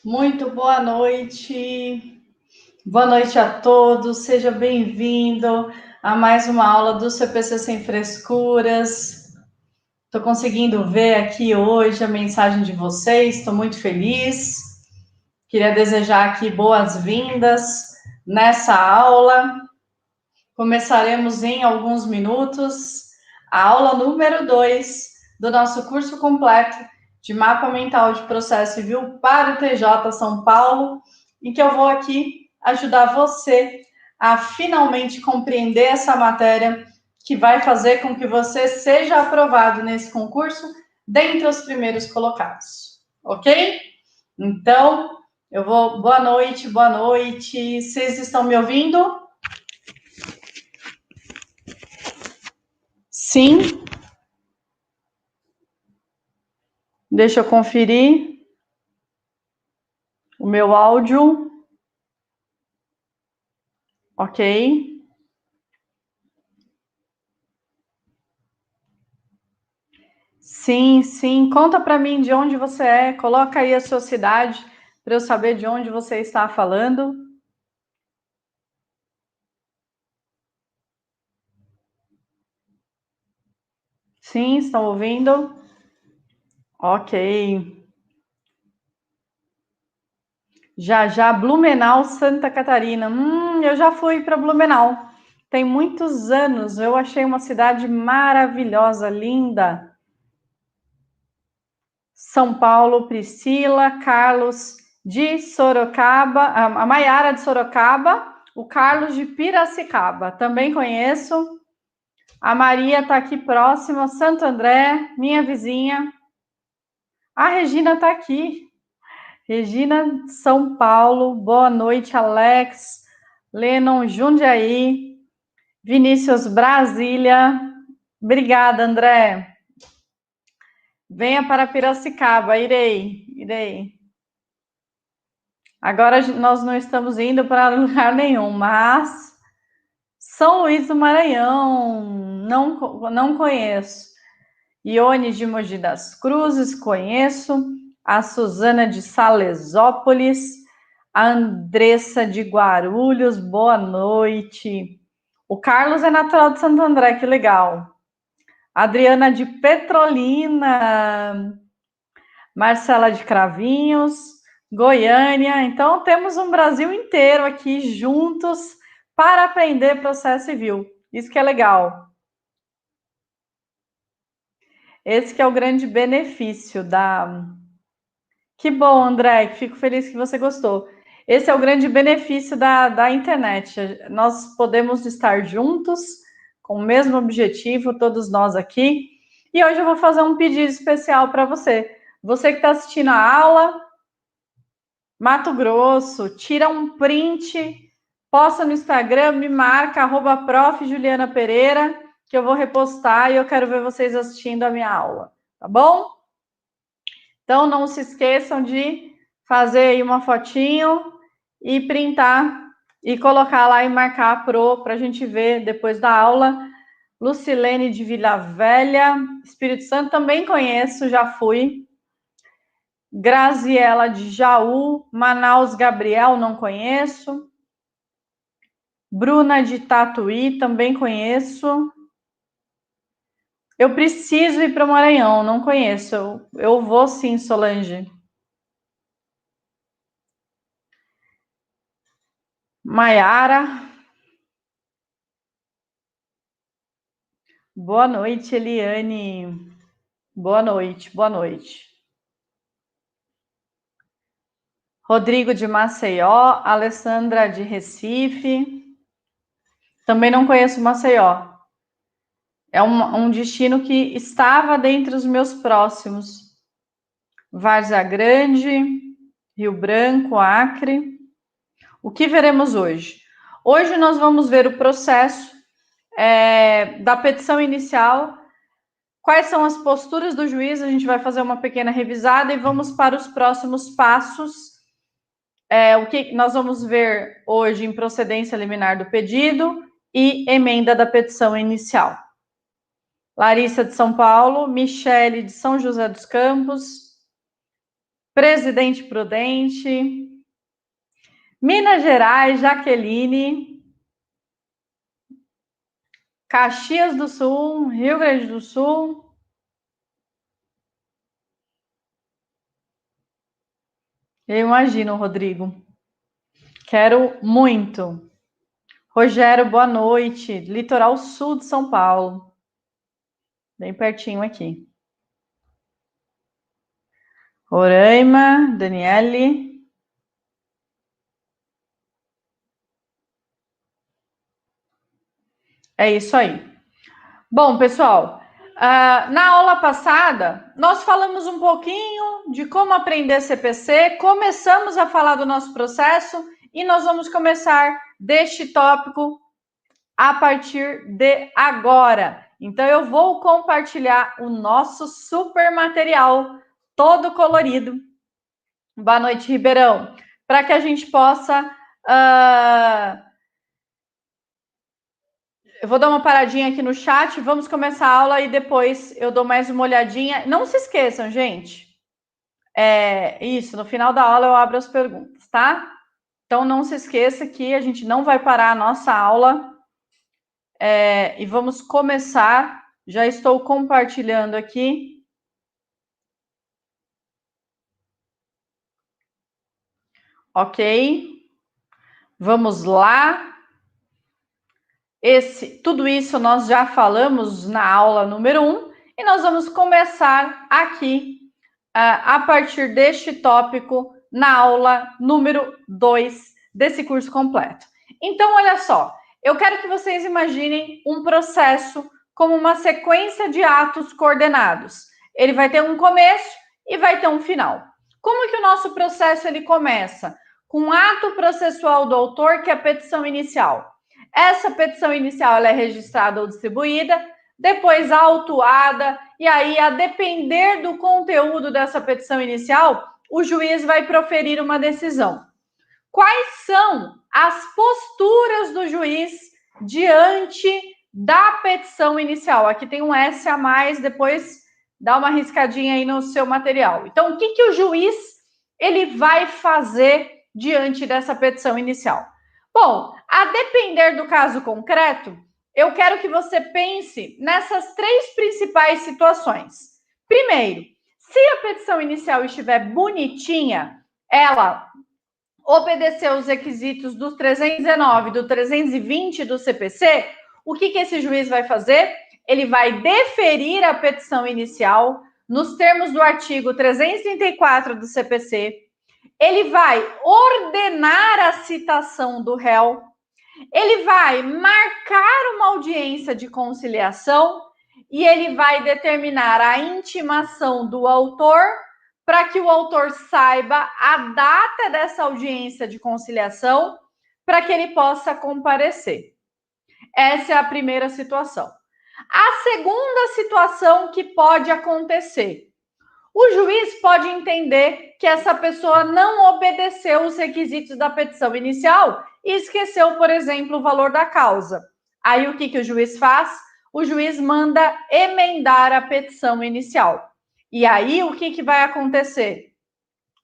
Muito boa noite. Boa noite a todos. Seja bem-vindo a mais uma aula do CPC Sem Frescuras. Estou conseguindo ver aqui hoje a mensagem de vocês. Estou muito feliz. Queria desejar aqui boas-vindas nessa aula. Começaremos em alguns minutos a aula número 2 do nosso curso completo de Mapa Mental de Processo Civil para o TJ São Paulo, em que eu vou aqui ajudar você a finalmente compreender essa matéria que vai fazer com que você seja aprovado nesse concurso dentre os primeiros colocados, ok? Então, eu vou... Boa noite, boa noite. Vocês estão me ouvindo? Sim? Deixa eu conferir o meu áudio. Ok. Sim, sim. Conta para mim de onde você é. Coloca aí a sua cidade para eu saber de onde você está falando. Sim, estão ouvindo? Ok. Já, Blumenau, Santa Catarina. Eu já fui para Blumenau. Tem muitos anos. Eu achei uma cidade maravilhosa, linda. São Paulo, Priscila, Carlos de Sorocaba, a Maiara de Sorocaba, o Carlos de Piracicaba, também conheço. A Maria está aqui próxima, Santo André, minha vizinha. A Regina está aqui. Regina, São Paulo, boa noite, Alex, Lennon, Jundiaí, Vinícius, Brasília. Obrigada, André. Venha para Piracicaba, irei. Agora nós não estamos indo para lugar nenhum, mas São Luís do Maranhão, não conheço. Ione de Mogi das Cruzes, conheço. A Suzana de Salesópolis, a Andressa de Guarulhos, boa noite. O Carlos é natural de Santo André, que legal. Adriana de Petrolina, Marcela de Cravinhos, Goiânia. Então, temos um Brasil inteiro aqui juntos para aprender processo civil. Isso que é legal. Esse que é o grande benefício da... Que bom, André, fico feliz que você gostou. Esse é o grande benefício da internet. Nós podemos estar juntos com o mesmo objetivo, todos nós aqui. E hoje eu vou fazer um pedido especial para você. Você que está assistindo a aula, Mato Grosso, tira um print, posta no Instagram, me marca, @prof. Juliana Pereira, que eu vou repostar e eu quero ver vocês assistindo a minha aula, tá bom? Então, não se esqueçam de fazer aí uma fotinho e printar e colocar lá e marcar a Pro para a gente ver depois da aula. Lucilene de Vila Velha, Espírito Santo, também conheço, já fui. Graziela de Jaú, Manaus, Gabriel, não conheço. Bruna de Tatuí, também conheço. Eu preciso ir para o Maranhão, não conheço. Eu vou sim, Solange. Maiara. Boa noite, Eliane. Boa noite. Rodrigo de Maceió, Alessandra de Recife. Também não conheço Maceió. É um destino que estava dentre os meus próximos. Várzea Grande, Rio Branco, Acre. O que veremos hoje? Hoje nós vamos ver o processo da petição inicial. Quais são as posturas do juiz? A gente vai fazer uma pequena revisada e vamos para os próximos passos. O que nós vamos ver hoje em procedência liminar do pedido e emenda da petição inicial. Larissa de São Paulo, Michele de São José dos Campos, Presidente Prudente. Minas Gerais, Jaqueline. Caxias do Sul, Rio Grande do Sul. Eu imagino, Rodrigo. Quero muito. Rogério, boa noite. Litoral Sul de São Paulo. Bem pertinho aqui. Roraima, Daniele. É isso aí. Bom, pessoal, na aula passada, nós falamos um pouquinho de como aprender CPC, começamos a falar do nosso processo e nós vamos começar deste tópico a partir de agora. Então, eu vou compartilhar o nosso super material todo colorido. Boa noite, Ribeirão. Para que a gente possa... Eu vou dar uma paradinha aqui no chat, vamos começar a aula e depois eu dou mais uma olhadinha. Não se esqueçam, gente. Isso, no final da aula eu abro as perguntas, tá? Então, não se esqueça que a gente não vai parar a nossa aula. E vamos começar. Já estou compartilhando aqui. Ok. Vamos lá. Tudo isso nós já falamos na aula número 1 e nós vamos começar aqui a partir deste tópico na aula número 2 desse curso completo. Então, olha só, eu quero que vocês imaginem um processo como uma sequência de atos coordenados. Ele vai ter um começo e vai ter um final. Como que o nosso processo ele começa? Com um ato processual do autor, que é a petição inicial. Essa petição inicial ela é registrada ou distribuída, depois autuada, e aí, a depender do conteúdo dessa petição inicial, o juiz vai proferir uma decisão. Quais são as posturas do juiz diante da petição inicial? Aqui tem um S a mais, depois dá uma riscadinha aí no seu material. Então, o que o juiz ele vai fazer diante dessa petição inicial? Bom, a depender do caso concreto, eu quero que você pense nessas 3 principais situações. Primeiro, se a petição inicial estiver bonitinha, ela obedeceu os requisitos do 319 e do 320 do CPC, o que esse juiz vai fazer? Ele vai deferir a petição inicial nos termos do artigo 334 do CPC. Ele vai ordenar a citação do réu. Ele vai marcar uma audiência de conciliação e ele vai determinar a intimação do autor para que o autor saiba a data dessa audiência de conciliação para que ele possa comparecer. Essa é a primeira situação. A segunda situação que pode acontecer. O juiz pode entender que essa pessoa não obedeceu os requisitos da petição inicial e esqueceu, por exemplo, o valor da causa. Aí o que o juiz faz? O juiz manda emendar a petição inicial. E aí o que vai acontecer?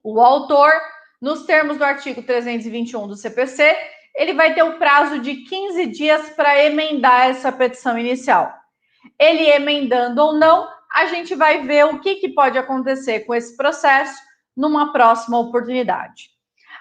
O autor, nos termos do artigo 321 do CPC, ele vai ter o prazo de 15 dias para emendar essa petição inicial. Ele emendando ou não, a gente vai ver o que pode acontecer com esse processo numa próxima oportunidade.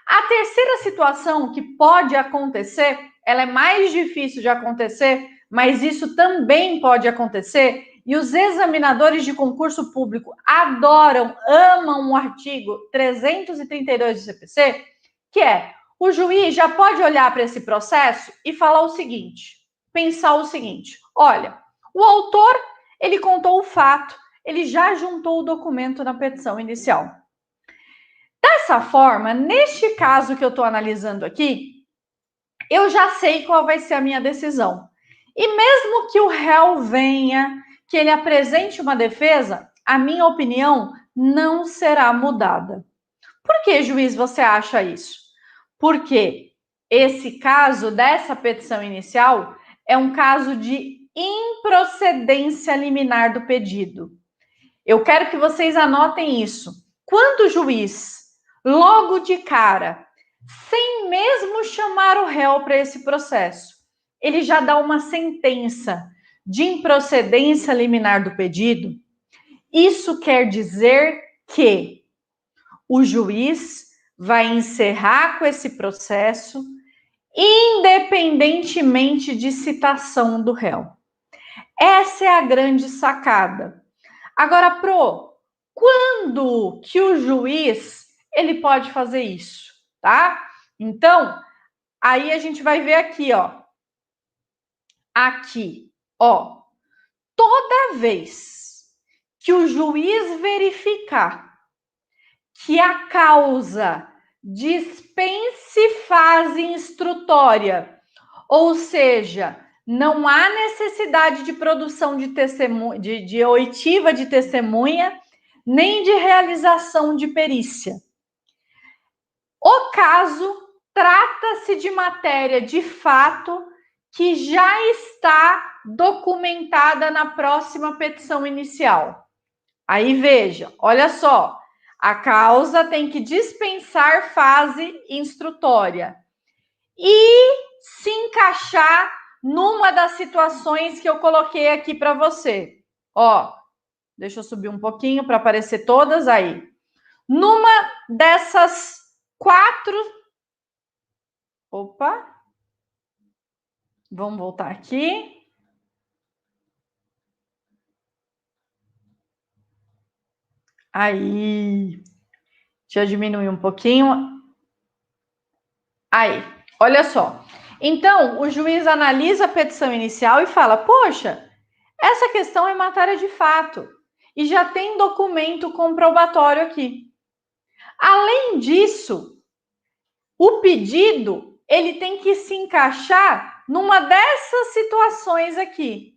A terceira situação que pode acontecer, ela é mais difícil de acontecer, mas isso também pode acontecer, e os examinadores de concurso público adoram, amam o artigo 332 do CPC, que é, o juiz já pode olhar para esse processo e falar o seguinte, pensar o seguinte, olha, o autor, ele contou o fato, ele já juntou o documento na petição inicial. Dessa forma, neste caso que eu estou analisando aqui, eu já sei qual vai ser a minha decisão. E mesmo que o réu venha, que ele apresente uma defesa, a minha opinião não será mudada. Por que, juiz, você acha isso? Porque esse caso dessa petição inicial é um caso de improcedência liminar do pedido. Eu quero que vocês anotem isso. quando o juiz, logo de cara, sem mesmo chamar o réu para esse processo, ele já dá uma sentença de improcedência liminar do pedido, isso quer dizer que o juiz vai encerrar com esse processo, independentemente de citação do réu. Essa é a grande sacada. Agora, quando que o juiz ele pode fazer isso, tá? Então, aí a gente vai ver aqui, ó. Aqui, ó. Toda vez que o juiz verificar que a causa dispense fase instrutória, ou seja, não há necessidade de produção de testemunha, de oitiva de testemunha, nem de realização de perícia. O caso trata-se de matéria de fato que já está documentada na próxima petição inicial. Aí veja, olha só, a causa tem que dispensar fase instrutória e se encaixar numa das situações que eu coloquei aqui para você. Ó, deixa eu subir um pouquinho para aparecer todas aí. Numa dessas 4... Opa! Vamos voltar aqui. Aí. Deixa eu diminuir um pouquinho. Aí, olha só. Então, o juiz analisa a petição inicial e fala: poxa, essa questão é matéria de fato e já tem documento comprobatório aqui. Além disso, o pedido ele tem que se encaixar numa dessas situações aqui.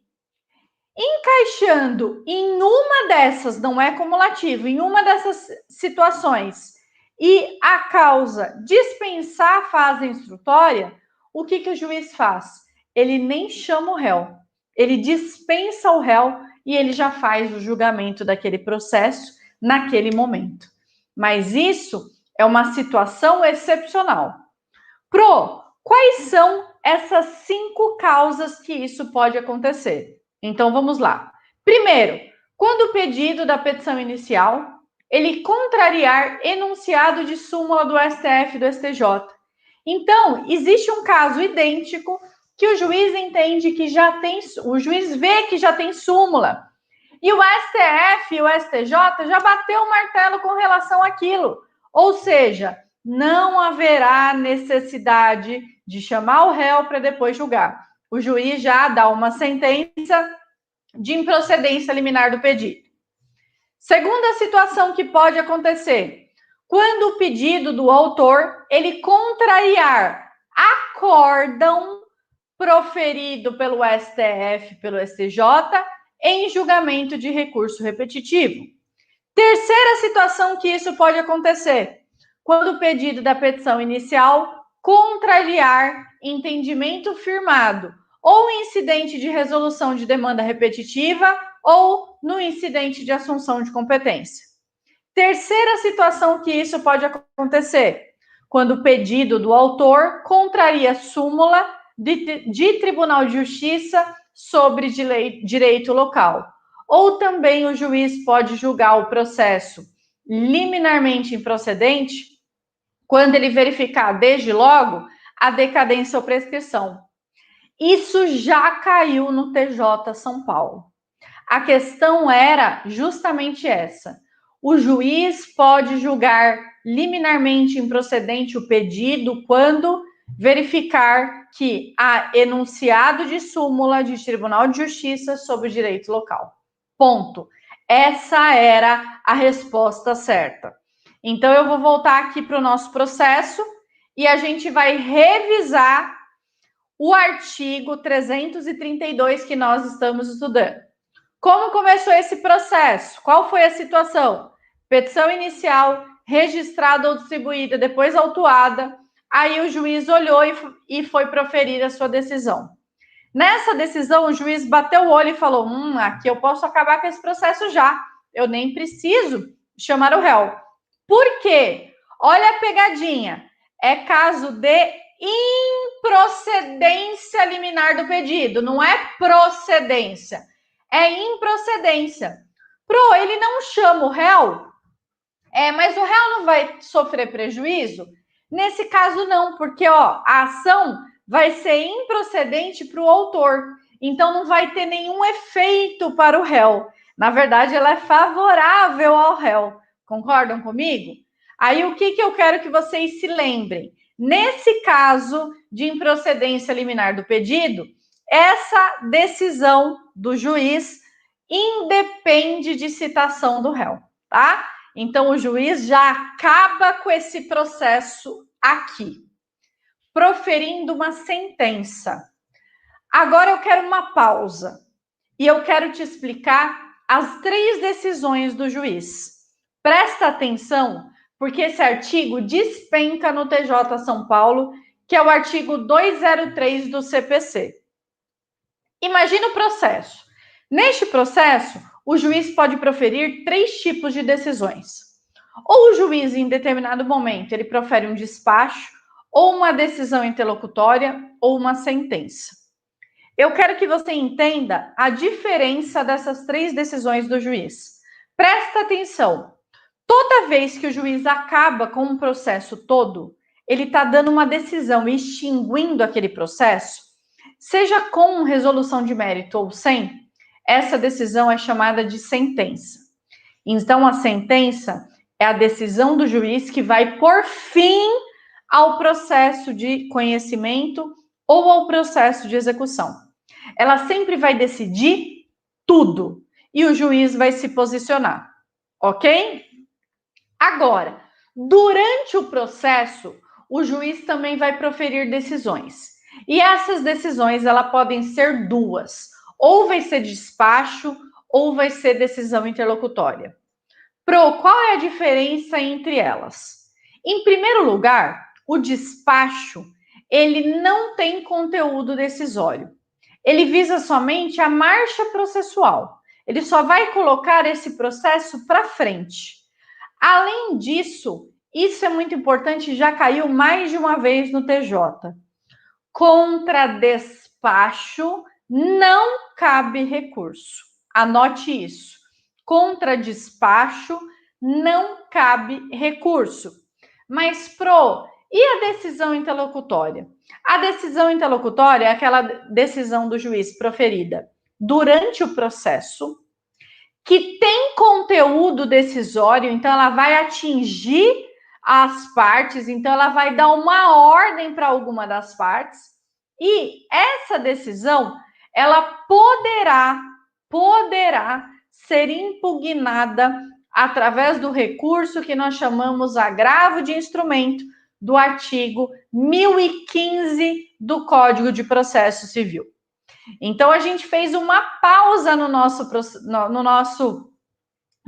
Encaixando em uma dessas, não é cumulativo, em uma dessas situações, e a causa dispensar a fase instrutória, o que o juiz faz? Ele nem chama o réu, ele dispensa o réu e ele já faz o julgamento daquele processo naquele momento. Mas isso é uma situação excepcional. Quais são essas 5 causas que isso pode acontecer? Então, vamos lá. Primeiro, quando o pedido da petição inicial, ele contrariar enunciado de súmula do STF e do STJ. Então, existe um caso idêntico que o juiz entende que já tem, o juiz vê que já tem súmula. E o STF e o STJ já bateu o martelo com relação àquilo. Ou seja, não haverá necessidade de chamar o réu para depois julgar. O juiz já dá uma sentença de improcedência liminar do pedido. Segunda situação que pode acontecer, quando o pedido do autor, ele contrariar acórdão proferido pelo STF, pelo STJ, em julgamento de recurso repetitivo. Terceira situação que isso pode acontecer, quando o pedido da petição inicial contrariar entendimento firmado ou incidente de resolução de demanda repetitiva ou no incidente de assunção de competência. Terceira situação que isso pode acontecer, quando o pedido do autor contraria súmula de Tribunal de Justiça sobre direito local. Ou também o juiz pode julgar o processo liminarmente improcedente quando ele verificar, desde logo, a decadência ou prescrição. Isso já caiu no TJ São Paulo. A questão era justamente essa. O juiz pode julgar liminarmente improcedente o pedido quando verificar que há enunciado de súmula de Tribunal de Justiça sobre o direito local. Ponto. Essa era a resposta certa. Então, eu vou voltar aqui para o nosso processo e a gente vai revisar o artigo 332 que nós estamos estudando. Como começou esse processo? Qual foi a situação? Petição inicial, registrada ou distribuída, depois autuada. Aí o juiz olhou e foi proferir a sua decisão. Nessa decisão, o juiz bateu o olho e falou: aqui eu posso acabar com esse processo já. Eu nem preciso chamar o réu. Por quê? Olha a pegadinha. É caso de improcedência liminar do pedido, não é procedência. É improcedência. Ele não chama o réu? Mas o réu não vai sofrer prejuízo? Nesse caso, não, porque a ação vai ser improcedente para o autor. Então, não vai ter nenhum efeito para o réu. Na verdade, ela é favorável ao réu. Concordam comigo? Aí, o que eu quero que vocês se lembrem? Nesse caso de improcedência liminar do pedido, essa decisão do juiz independe de citação do réu, tá? Então, o juiz já acaba com esse processo aqui, proferindo uma sentença. Agora eu quero uma pausa e eu quero te explicar as 3 decisões do juiz. Presta atenção, porque esse artigo despenca no TJ São Paulo, que é o artigo 203 do CPC. Imagina o processo. Neste processo, o juiz pode proferir 3 tipos de decisões. Ou o juiz, em determinado momento, ele profere um despacho, ou uma decisão interlocutória, ou uma sentença. Eu quero que você entenda a diferença dessas 3 decisões do juiz. Presta atenção. Toda vez que o juiz acaba com um processo todo, ele está dando uma decisão, extinguindo aquele processo, seja com resolução de mérito ou sem, essa decisão é chamada de sentença. Então, a sentença é a decisão do juiz que vai por fim ao processo de conhecimento ou ao processo de execução. Ela sempre vai decidir tudo e o juiz vai se posicionar, ok? Agora, durante o processo, o juiz também vai proferir decisões. E essas decisões, elas podem ser 2. Ou vai ser despacho, ou vai ser decisão interlocutória. Qual é a diferença entre elas? Em primeiro lugar, o despacho, ele não tem conteúdo decisório. Ele visa somente a marcha processual. Ele só vai colocar esse processo para frente. Além disso, isso é muito importante, já caiu mais de uma vez no TJ. Contra despacho não cabe recurso. Anote isso. Contra despacho não cabe recurso. Mas, e a decisão interlocutória? A decisão interlocutória é aquela decisão do juiz proferida durante o processo, que tem conteúdo decisório, então ela vai atingir as partes, então ela vai dar uma ordem para alguma das partes, e essa decisão, ela poderá ser impugnada através do recurso que nós chamamos agravo de instrumento do artigo 1015 do Código de Processo Civil. Então, a gente fez uma pausa no nosso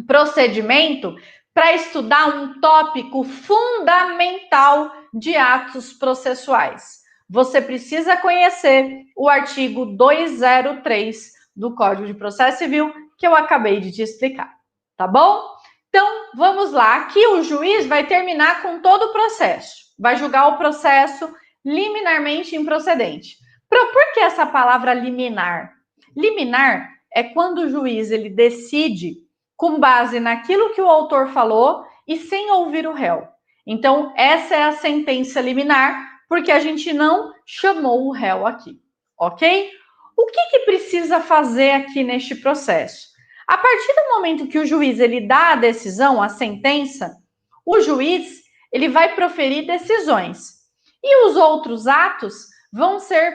procedimento para estudar um tópico fundamental de atos processuais. Você precisa conhecer o artigo 203 do Código de Processo Civil, que eu acabei de te explicar, tá bom? Então, vamos lá. Aqui o juiz vai terminar com todo o processo, vai julgar o processo liminarmente improcedente. Por que essa palavra liminar? Liminar é quando o juiz ele decide com base naquilo que o autor falou e sem ouvir o réu. Então, essa é a sentença liminar, porque a gente não chamou o réu aqui, ok? O que precisa fazer aqui neste processo? A partir do momento que o juiz ele dá a decisão, a sentença, o juiz ele vai proferir decisões. E os outros atos vão ser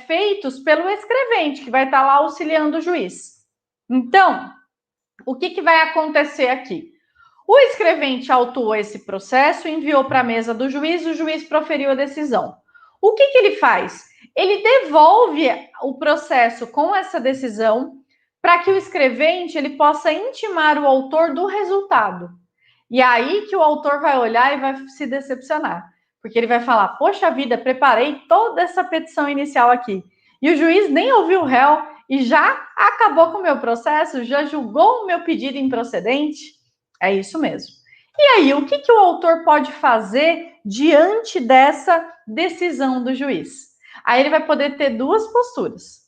feitos pelo escrevente, que vai estar lá auxiliando o juiz. Então, o que vai acontecer aqui? O escrevente autuou esse processo, enviou para a mesa do juiz, o juiz proferiu a decisão. O que ele faz? Ele devolve o processo com essa decisão para que o escrevente ele possa intimar o autor do resultado. E aí que o autor vai olhar e vai se decepcionar. Porque ele vai falar, poxa vida, preparei toda essa petição inicial aqui. E o juiz nem ouviu o réu e já acabou com o meu processo, já julgou o meu pedido improcedente. É isso mesmo. E aí, o que o autor pode fazer diante dessa decisão do juiz? Aí ele vai poder ter duas posturas.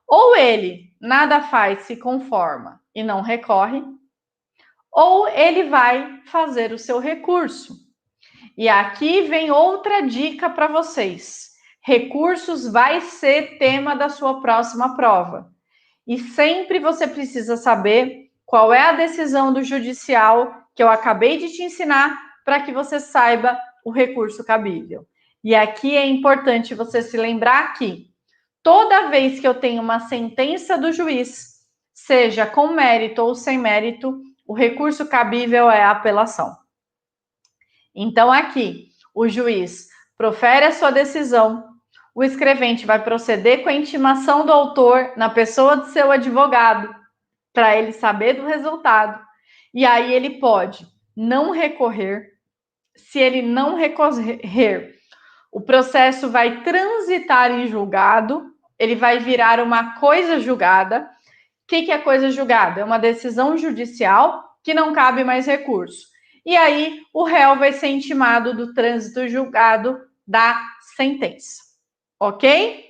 Ou ele nada faz, se conforma e não recorre, ou ele vai fazer o seu recurso. E aqui vem outra dica para vocês. Recursos vai ser tema da sua próxima prova. E sempre você precisa saber qual é a decisão do judicial que eu acabei de te ensinar para que você saiba o recurso cabível. E aqui é importante você se lembrar que toda vez que eu tenho uma sentença do juiz, seja com mérito ou sem mérito, o recurso cabível é a apelação. Então, aqui, o juiz profere a sua decisão, o escrevente vai proceder com a intimação do autor na pessoa do seu advogado, para ele saber do resultado, e aí ele pode não recorrer. Se ele não recorrer, o processo vai transitar em julgado, ele vai virar uma coisa julgada. O que é coisa julgada? É uma decisão judicial que não cabe mais recurso. E aí o réu vai ser intimado do trânsito julgado da sentença. Ok?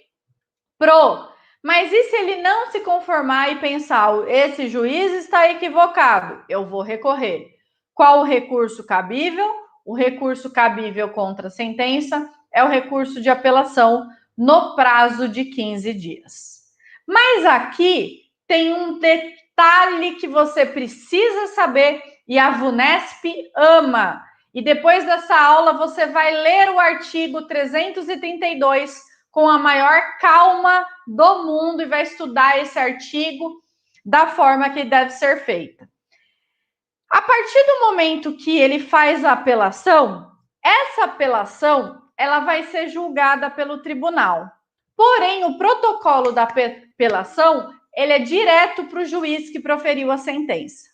Mas e se ele não se conformar e pensar, esse juiz está equivocado, eu vou recorrer. Qual o recurso cabível? O recurso cabível contra a sentença é o recurso de apelação no prazo de 15 dias. Mas aqui tem um detalhe que você precisa saber e a VUNESP ama. E depois dessa aula você vai ler o artigo 332 com a maior calma do mundo e vai estudar esse artigo da forma que deve ser feita. A partir do momento que ele faz a apelação, essa apelação ela vai ser julgada pelo tribunal. Porém, o protocolo da apelação ele é direto para o juiz que proferiu a sentença.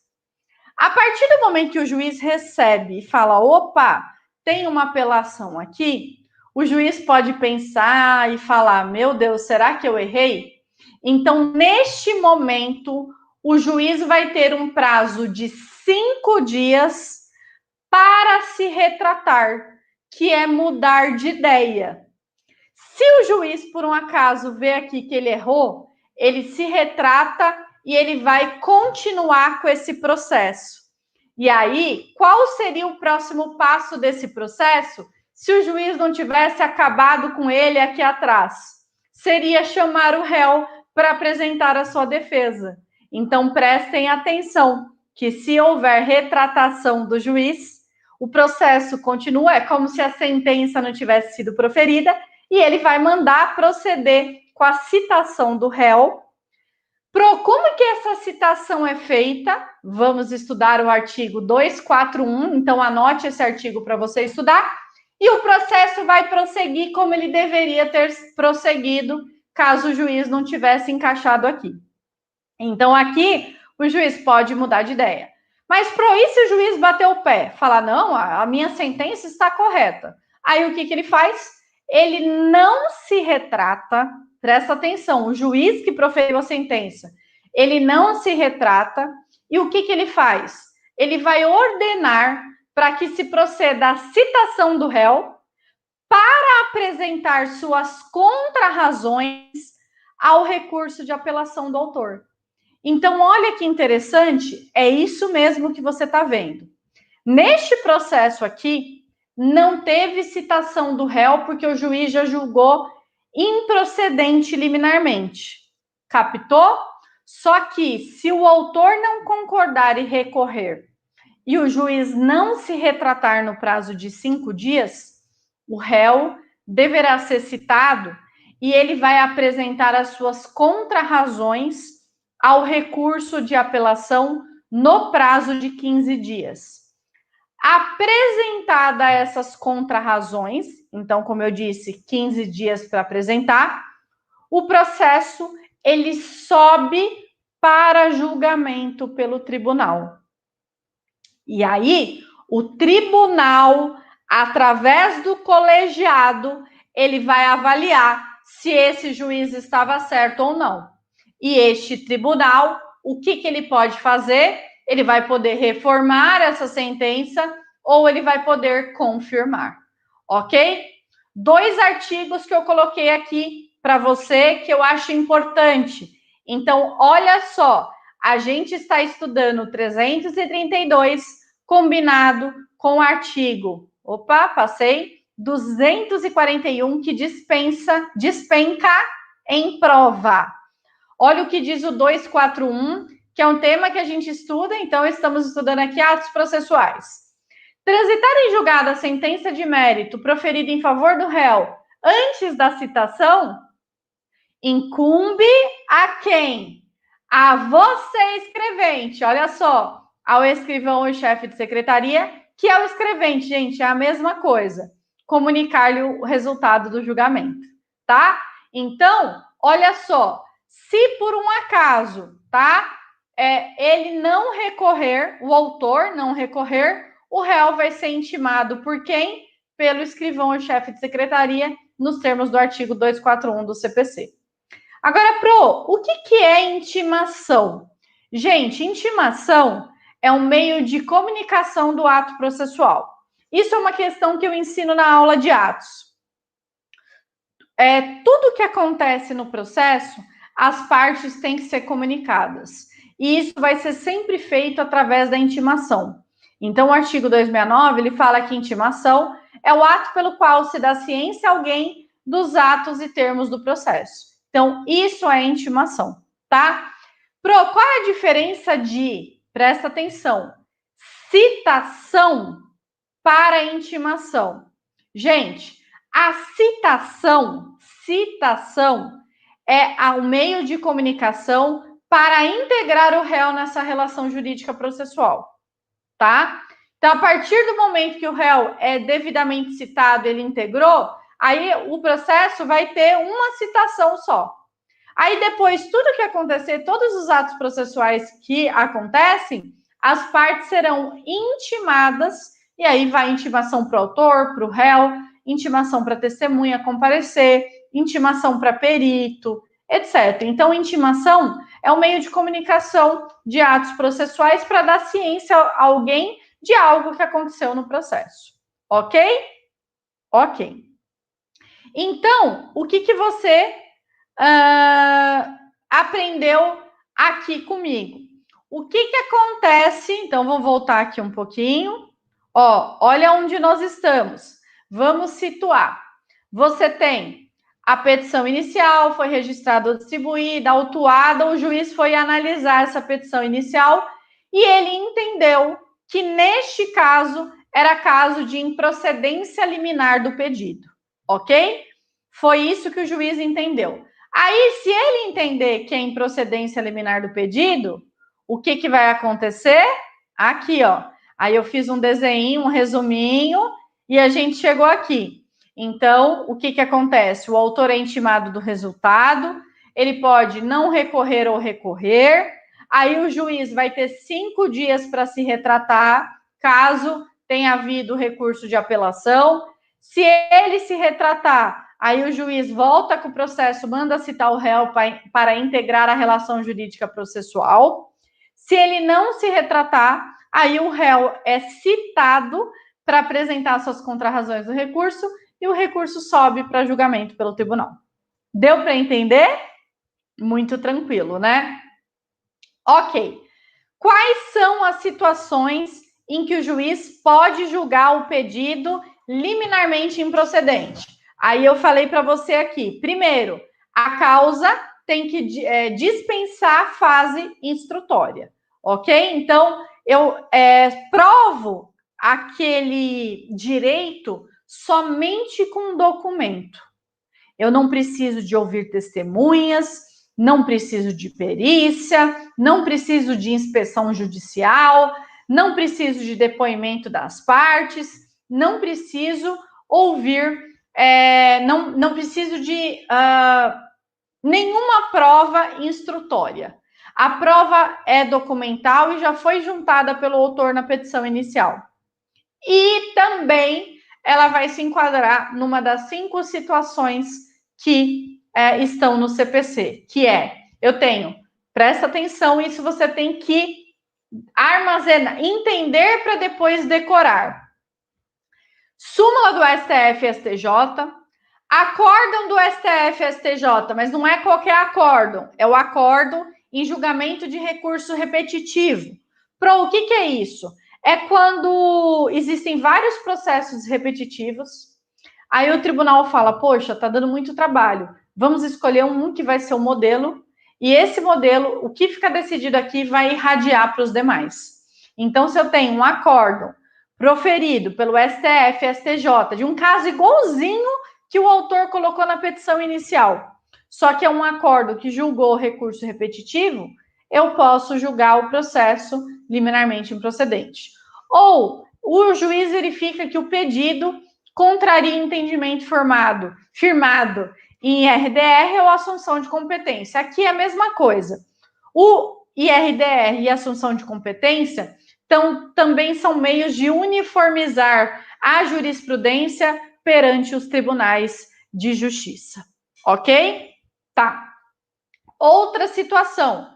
A partir do momento que o juiz recebe e fala, opa, tem uma apelação aqui, o juiz pode pensar e falar, meu Deus, será que eu errei? Então, neste momento, o juiz vai ter um prazo de 5 dias para se retratar, que é mudar de ideia. Se o juiz, por um acaso, vê aqui que ele errou, ele se retrata e ele vai continuar com esse processo. E aí, qual seria o próximo passo desse processo se o juiz não tivesse acabado com ele aqui atrás? Seria chamar o réu para apresentar a sua defesa. Então, prestem atenção que se houver retratação do juiz, o processo continua, é como se a sentença não tivesse sido proferida, e ele vai mandar proceder com a citação do réu. Como que essa citação é feita? Vamos estudar o artigo 241, então anote esse artigo para você estudar. E o processo vai prosseguir como ele deveria ter prosseguido, caso o juiz não tivesse encaixado aqui. Então, aqui, o juiz pode mudar de ideia. Mas, e se o juiz bater o pé? Falar, não, a minha sentença está correta. Aí, o que ele faz? Ele não se retrata, presta atenção, o juiz que proferiu a sentença, ele não se retrata, e o que ele faz? Ele vai ordenar para que se proceda à citação do réu para apresentar suas contrarrazões ao recurso de apelação do autor. Então, olha que interessante, é isso mesmo que você está vendo. Neste processo aqui, não teve citação do réu, porque o juiz já julgou improcedente liminarmente. Captou? Só que, se o autor não concordar e recorrer, e o juiz não se retratar no prazo de 5 dias, o réu deverá ser citado e ele vai apresentar as suas contrarrazões ao recurso de apelação no prazo de 15 dias. Apresentada essas contrarrazões, então, como eu disse, 15 dias para apresentar, o processo ele sobe para julgamento pelo tribunal. E aí, o tribunal, através do colegiado, ele vai avaliar se esse juiz estava certo ou não. E este tribunal, o que ele pode fazer? Ele vai poder reformar essa sentença ou ele vai poder confirmar, ok? 2 artigos que eu coloquei aqui para você que eu acho importante. Então, olha só, a gente está estudando 332 combinado com o artigo, passei, 241 que despenca em prova. Olha o que diz o 241, que é um tema que a gente estuda, então estamos estudando aqui atos processuais. Transitar em julgado a sentença de mérito proferida em favor do réu antes da citação, incumbe a quem? A você, escrevente. Olha só, ao escrivão ou chefe de secretaria, que é o escrevente, gente, é a mesma coisa. Comunicar-lhe o resultado do julgamento, tá? Então, olha só, se por um acaso, tá? Ele não recorrer, o autor não recorrer, o réu vai ser intimado por quem? Pelo escrivão ou chefe de secretaria, nos termos do artigo 241 do CPC. Agora, o que é intimação? Gente, intimação é um meio de comunicação do ato processual. Isso é uma questão que eu ensino na aula de atos. Tudo que acontece no processo, as partes têm que ser comunicadas. E isso vai ser sempre feito através da intimação. Então, o artigo 269, ele fala que intimação é o ato pelo qual se dá ciência a alguém dos atos e termos do processo. Então, isso é intimação, tá? Qual é a diferença presta atenção, citação para intimação? Gente, a citação é o meio de comunicação para integrar o réu nessa relação jurídica processual, tá? Então, a partir do momento que o réu é devidamente citado, ele integrou, aí o processo vai ter uma citação só. Aí depois, tudo que acontecer, todos os atos processuais que acontecem, as partes serão intimadas, e aí vai intimação para o autor, para o réu, intimação para testemunha comparecer, intimação para perito, etc. Então, intimação é um meio de comunicação de atos processuais para dar ciência a alguém de algo que aconteceu no processo. Ok? Ok. Então, o que você aprendeu aqui comigo? O que acontece? Então, vamos voltar aqui um pouquinho. Olha onde nós estamos. Vamos situar. Você tem a petição inicial, foi registrada ou distribuída, autuada, o juiz foi analisar essa petição inicial e ele entendeu que neste caso era caso de improcedência liminar do pedido, ok? Foi isso que o juiz entendeu. Aí, se ele entender que é improcedência liminar do pedido, o que vai acontecer? Aqui, Aí eu fiz um desenho, um resuminho, e a gente chegou aqui. Então, o que acontece? O autor é intimado do resultado, ele pode não recorrer ou recorrer, aí o juiz vai ter 5 dias para se retratar, caso tenha havido recurso de apelação. Se ele se retratar, aí o juiz volta com o processo, manda citar o réu para integrar a relação jurídica processual. Se ele não se retratar, aí o réu é citado para apresentar suas contrarrazões do recurso e o recurso sobe para julgamento pelo tribunal. Deu para entender? Muito tranquilo, né? Ok. Quais são as situações em que o juiz pode julgar o pedido liminarmente improcedente? Aí eu falei para você aqui. Primeiro, a causa tem que dispensar a fase instrutória, ok? Então, eu provo aquele direito somente com documento. Eu não preciso de ouvir testemunhas, não preciso de perícia, não preciso de inspeção judicial, não preciso de depoimento das partes, não preciso ouvir, não preciso de nenhuma prova instrutória. A prova é documental e já foi juntada pelo autor na petição inicial. E também ela vai se enquadrar numa das 5 situações que estão no CPC, que eu tenho, presta atenção, isso você tem que armazenar, entender para depois decorar. súmula do STF e STJ, acórdão do STF e STJ, mas não é qualquer acórdão, é o acórdão em julgamento de recurso repetitivo. O que é isso? É quando existem vários processos repetitivos, aí o tribunal fala, poxa, tá dando muito trabalho, vamos escolher um que vai ser o modelo, e esse modelo, o que fica decidido aqui, vai irradiar para os demais. Então, se eu tenho um acórdão proferido pelo STF e STJ de um caso igualzinho que o autor colocou na petição inicial, só que é um acordo que julgou o recurso repetitivo, eu posso julgar o processo liminarmente improcedente. Ou o juiz verifica que o pedido contraria entendimento firmado em IRDR ou assunção de competência. Aqui é a mesma coisa. O IRDR e a assunção de competência também são meios de uniformizar a jurisprudência perante os tribunais de justiça. Ok? Tá. Outra situação.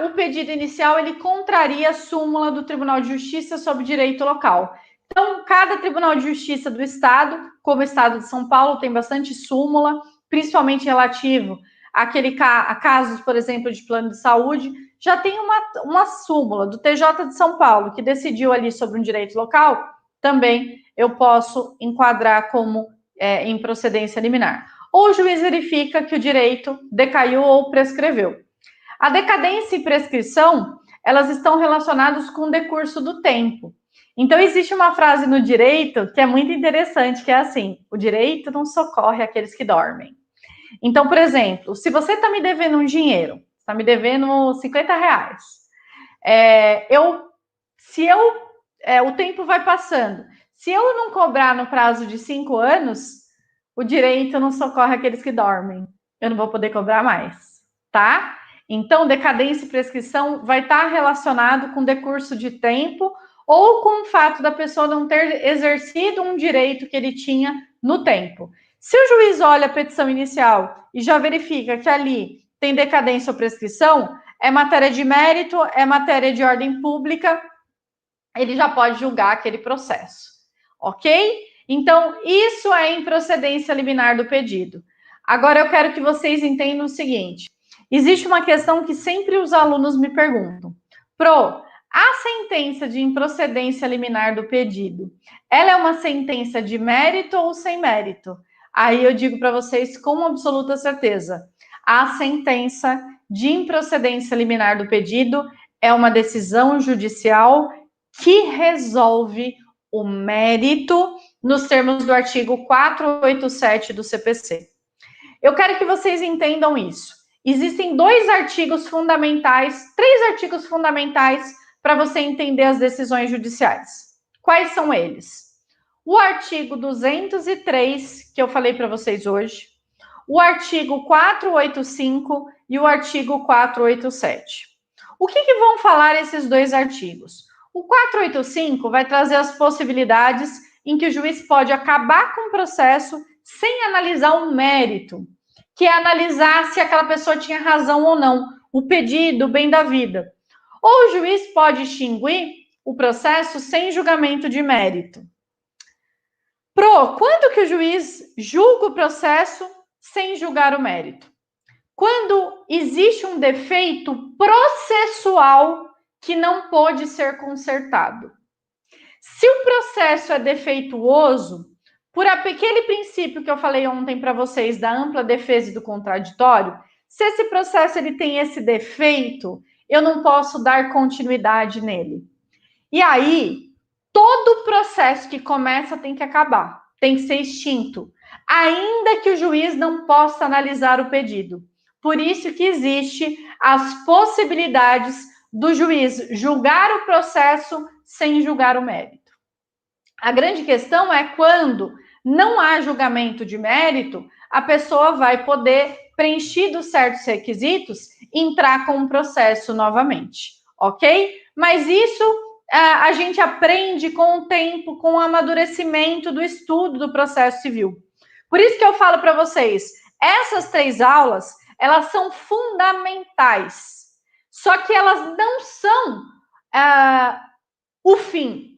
O pedido inicial, ele contraria a súmula do Tribunal de Justiça sobre direito local. Então, cada Tribunal de Justiça do Estado, como o Estado de São Paulo, tem bastante súmula, principalmente relativo a casos, por exemplo, de plano de saúde, já tem uma súmula do TJ de São Paulo, que decidiu ali sobre um direito local, também eu posso enquadrar como improcedência liminar. Ou o juiz verifica que o direito decaiu ou prescreveu. A decadência e prescrição, elas estão relacionadas com o decurso do tempo. Então, existe uma frase no direito que é muito interessante, que é assim, o direito não socorre aqueles que dormem. Então, por exemplo, se você está me devendo um dinheiro, está me devendo 50 reais, o tempo vai passando. Se eu não cobrar no prazo de 5 anos, o direito não socorre aqueles que dormem. Eu não vou poder cobrar mais, tá? Então, decadência e prescrição vai estar relacionado com decurso de tempo ou com o fato da pessoa não ter exercido um direito que ele tinha no tempo. Se o juiz olha a petição inicial e já verifica que ali tem decadência ou prescrição, é matéria de mérito, é matéria de ordem pública, ele já pode julgar aquele processo, ok? Então, isso é improcedência liminar do pedido. Agora, eu quero que vocês entendam o seguinte. Existe uma questão que sempre os alunos me perguntam. A sentença de improcedência liminar do pedido, ela é uma sentença de mérito ou sem mérito? Aí eu digo para vocês com absoluta certeza. A sentença de improcedência liminar do pedido é uma decisão judicial que resolve o mérito nos termos do artigo 487 do CPC. Eu quero que vocês entendam isso. Existem três artigos fundamentais para você entender as decisões judiciais. Quais são eles? O artigo 203, que eu falei para vocês hoje, o artigo 485 e o artigo 487. O que vão falar esses dois artigos? O 485 vai trazer as possibilidades em que o juiz pode acabar com o processo sem analisar o mérito, que é analisar se aquela pessoa tinha razão ou não, o pedido, o bem da vida. Ou o juiz pode extinguir o processo sem julgamento de mérito. Quando que o juiz julga o processo sem julgar o mérito? Quando existe um defeito processual que não pode ser consertado. Se o processo é defeituoso, por aquele princípio que eu falei ontem para vocês da ampla defesa e do contraditório, se esse processo ele tem esse defeito, eu não posso dar continuidade nele. E aí, todo processo que começa tem que acabar, tem que ser extinto, ainda que o juiz não possa analisar o pedido. Por isso que existe as possibilidades do juiz julgar o processo sem julgar o mérito. A grande questão é quando não há julgamento de mérito, a pessoa vai poder, preenchidos certos requisitos, entrar com o processo novamente, ok? Mas isso a gente aprende com o tempo, com o amadurecimento do estudo do processo civil. Por isso que eu falo para vocês, essas 3 aulas, elas são fundamentais, só que elas não são o fim.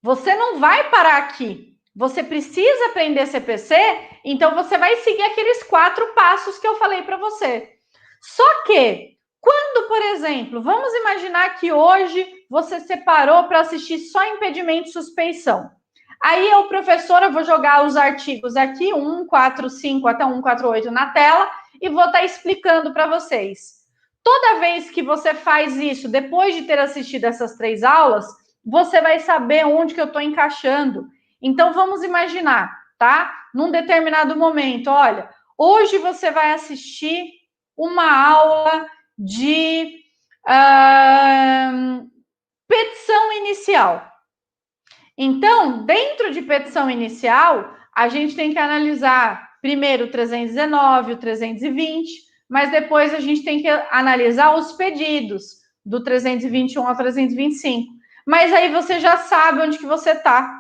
Você não vai parar aqui. Você precisa aprender CPC, então você vai seguir aqueles 4 passos que eu falei para você. Só que, quando, por exemplo, vamos imaginar que hoje você separou para assistir só impedimento e suspeição. Aí eu, professora, vou jogar os artigos aqui, 1, 4, 5 até 1, 4, 8 na tela e vou estar explicando para vocês. Toda vez que você faz isso, depois de ter assistido essas 3 aulas, você vai saber onde que eu estou encaixando. Então, vamos imaginar, tá? Num determinado momento, olha, hoje você vai assistir uma aula de petição inicial. Então, dentro de petição inicial, a gente tem que analisar primeiro o 319, o 320, mas depois a gente tem que analisar os pedidos do 321 ao 325. Mas aí você já sabe onde que você está.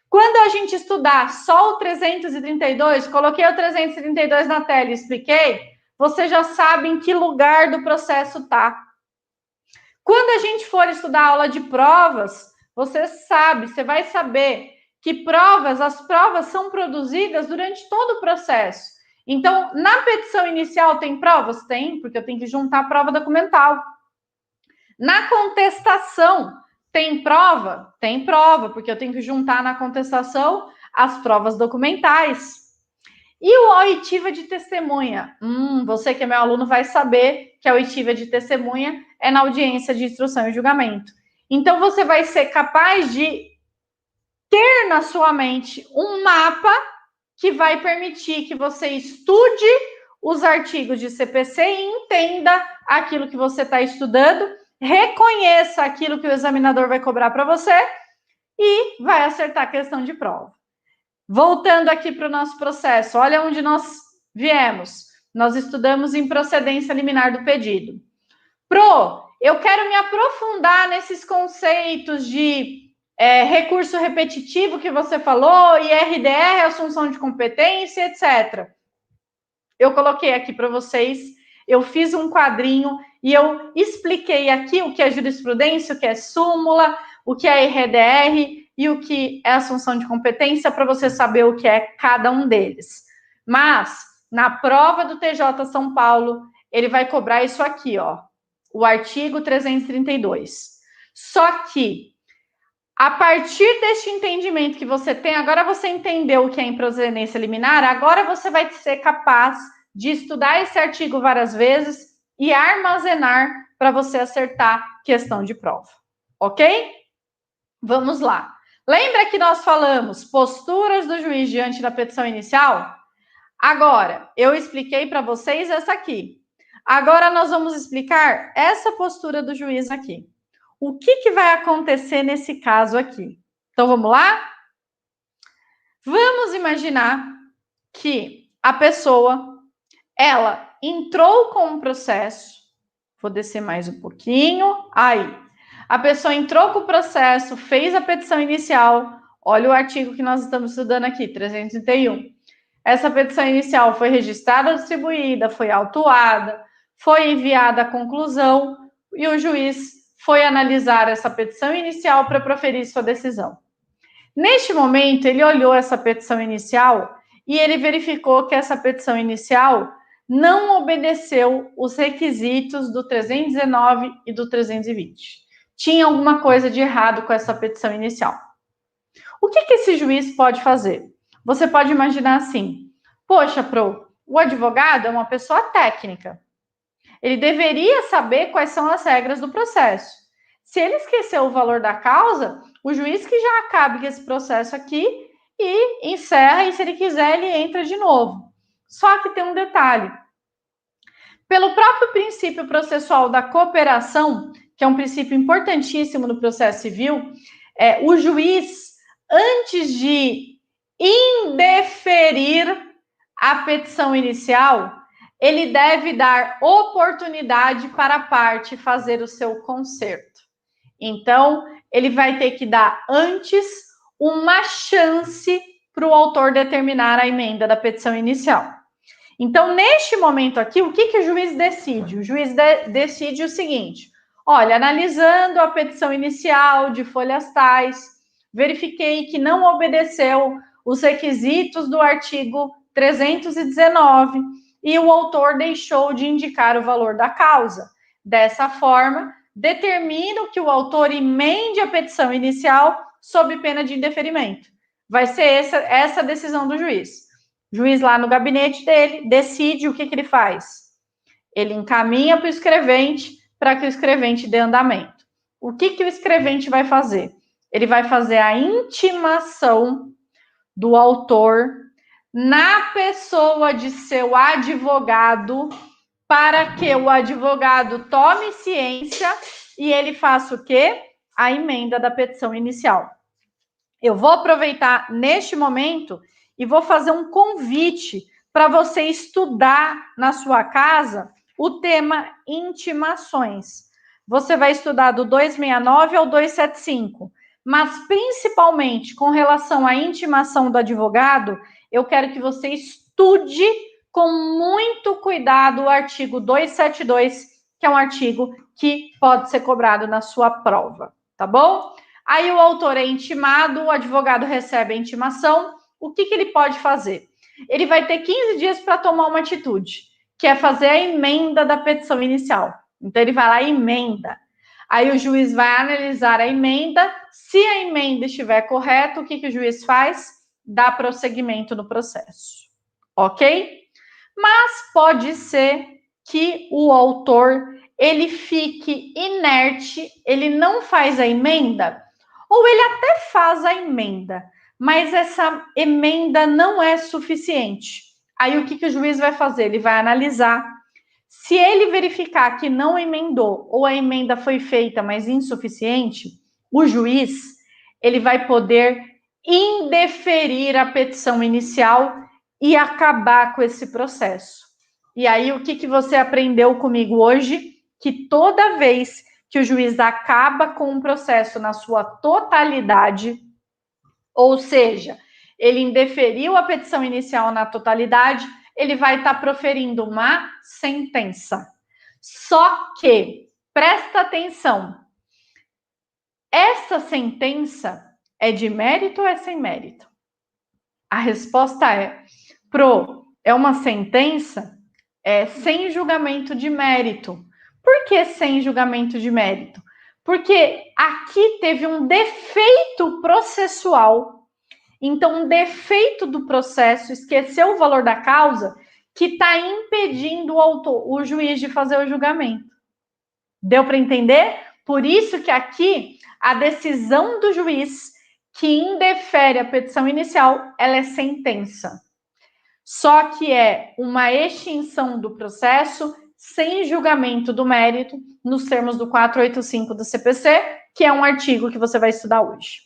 Quando a gente estudar só o 332, coloquei o 332 na tela e expliquei, você já sabe em que lugar do processo está. Quando a gente for estudar aula de provas, você sabe, você vai saber que as provas são produzidas durante todo o processo. Então, na petição inicial tem provas? Tem, porque eu tenho que juntar a prova documental. Na contestação, tem prova? Tem prova, porque eu tenho que juntar na contestação as provas documentais. E o oitiva de testemunha? Você que é meu aluno vai saber que a oitiva de testemunha é na audiência de instrução e julgamento. Então, você vai ser capaz de ter na sua mente um mapa que vai permitir que você estude os artigos de CPC e entenda aquilo que você está estudando, reconheça aquilo que o examinador vai cobrar para você e vai acertar a questão de prova. Voltando aqui para o nosso processo, olha onde nós viemos. Nós estudamos em procedência liminar do pedido. Eu quero me aprofundar nesses conceitos de recurso repetitivo que você falou, IRDR, assunção de competência, etc. Eu coloquei aqui para vocês, eu fiz um quadrinho e eu expliquei aqui o que é jurisprudência, o que é súmula, o que é IRDR e o que é assunção de competência, para você saber o que é cada um deles. Mas, na prova do TJ São Paulo, ele vai cobrar isso aqui, ó, o artigo 332. Só que, a partir deste entendimento que você tem, agora você entendeu o que é improcedência liminar, agora você vai ser capaz de estudar esse artigo várias vezes e armazenar para você acertar questão de prova. Ok? Vamos lá. Lembra que nós falamos posturas do juiz diante da petição inicial? Agora, eu expliquei para vocês essa aqui. Agora nós vamos explicar essa postura do juiz aqui. O que vai acontecer nesse caso aqui? Então, vamos lá? Vamos imaginar que a pessoa, ela entrou com um processo, vou descer mais um pouquinho, aí. A pessoa entrou com o processo, fez a petição inicial, olha o artigo que nós estamos estudando aqui, 331. Essa petição inicial foi registrada, distribuída, foi autuada, foi enviada à conclusão e o juiz foi analisar essa petição inicial para proferir sua decisão. Neste momento, ele olhou essa petição inicial e ele verificou que essa petição inicial não obedeceu os requisitos do 319 e do 320. Tinha alguma coisa de errado com essa petição inicial. O que esse juiz pode fazer? Você pode imaginar assim, poxa, o advogado é uma pessoa técnica. Ele deveria saber quais são as regras do processo. Se ele esqueceu o valor da causa, o juiz que já acabe com esse processo aqui e encerra, e se ele quiser, ele entra de novo. Só que tem um detalhe. Pelo próprio princípio processual da cooperação, que é um princípio importantíssimo no processo civil, o juiz, antes de indeferir a petição inicial, ele deve dar oportunidade para a parte fazer o seu conserto. Então, ele vai ter que dar antes uma chance para o autor determinar a emenda da petição inicial. Então, neste momento aqui, o que o juiz decide? O juiz decide o seguinte: olha, analisando a petição inicial de folhas tais, verifiquei que não obedeceu os requisitos do artigo 319 e o autor deixou de indicar o valor da causa. Dessa forma, determino que o autor emende a petição inicial sob pena de indeferimento. Vai ser essa a decisão do juiz. O juiz lá no gabinete dele decide o que ele faz. Ele encaminha para o escrevente para que o escrevente dê andamento. O que o escrevente vai fazer? Ele vai fazer a intimação do autor na pessoa de seu advogado para que o advogado tome ciência e ele faça o quê? A emenda da petição inicial. Eu vou aproveitar neste momento e vou fazer um convite para você estudar na sua casa o tema intimações. Você vai estudar do 269 ao 275, mas principalmente com relação à intimação do advogado, eu quero que você estude com muito cuidado o artigo 272, que é um artigo que pode ser cobrado na sua prova, tá bom? Aí o autor é intimado, o advogado recebe a intimação, o que ele pode fazer? Ele vai ter 15 dias para tomar uma atitude, que é fazer a emenda da petição inicial. Então ele vai lá e emenda. Aí o juiz vai analisar a emenda, se a emenda estiver correta, o que o juiz faz? Dá prosseguimento no processo, ok? Mas pode ser que o autor ele fique inerte, ele não faz a emenda, ou ele até faz a emenda, mas essa emenda não é suficiente. Aí o que o juiz vai fazer? Ele vai analisar. Se ele verificar que não emendou ou a emenda foi feita, mas insuficiente, o juiz ele vai poder indeferir a petição inicial e acabar com esse processo. E aí o que você aprendeu comigo hoje? Que toda vez que o juiz acaba com um processo na sua totalidade, ou seja, ele indeferiu a petição inicial na totalidade, ele vai estar proferindo uma sentença. Só que, presta atenção, essa sentença é de mérito ou é sem mérito? A resposta é, é uma sentença sem julgamento de mérito. Por que sem julgamento de mérito? Porque aqui teve um defeito processual. Então, um defeito do processo, esqueceu o valor da causa, que está impedindo o juiz de fazer o julgamento. Deu para entender? Por isso que aqui, a decisão do juiz que indefere a petição inicial, ela é sentença. Só que é uma extinção do processo sem julgamento do mérito, nos termos do 485 do CPC, que é um artigo que você vai estudar hoje.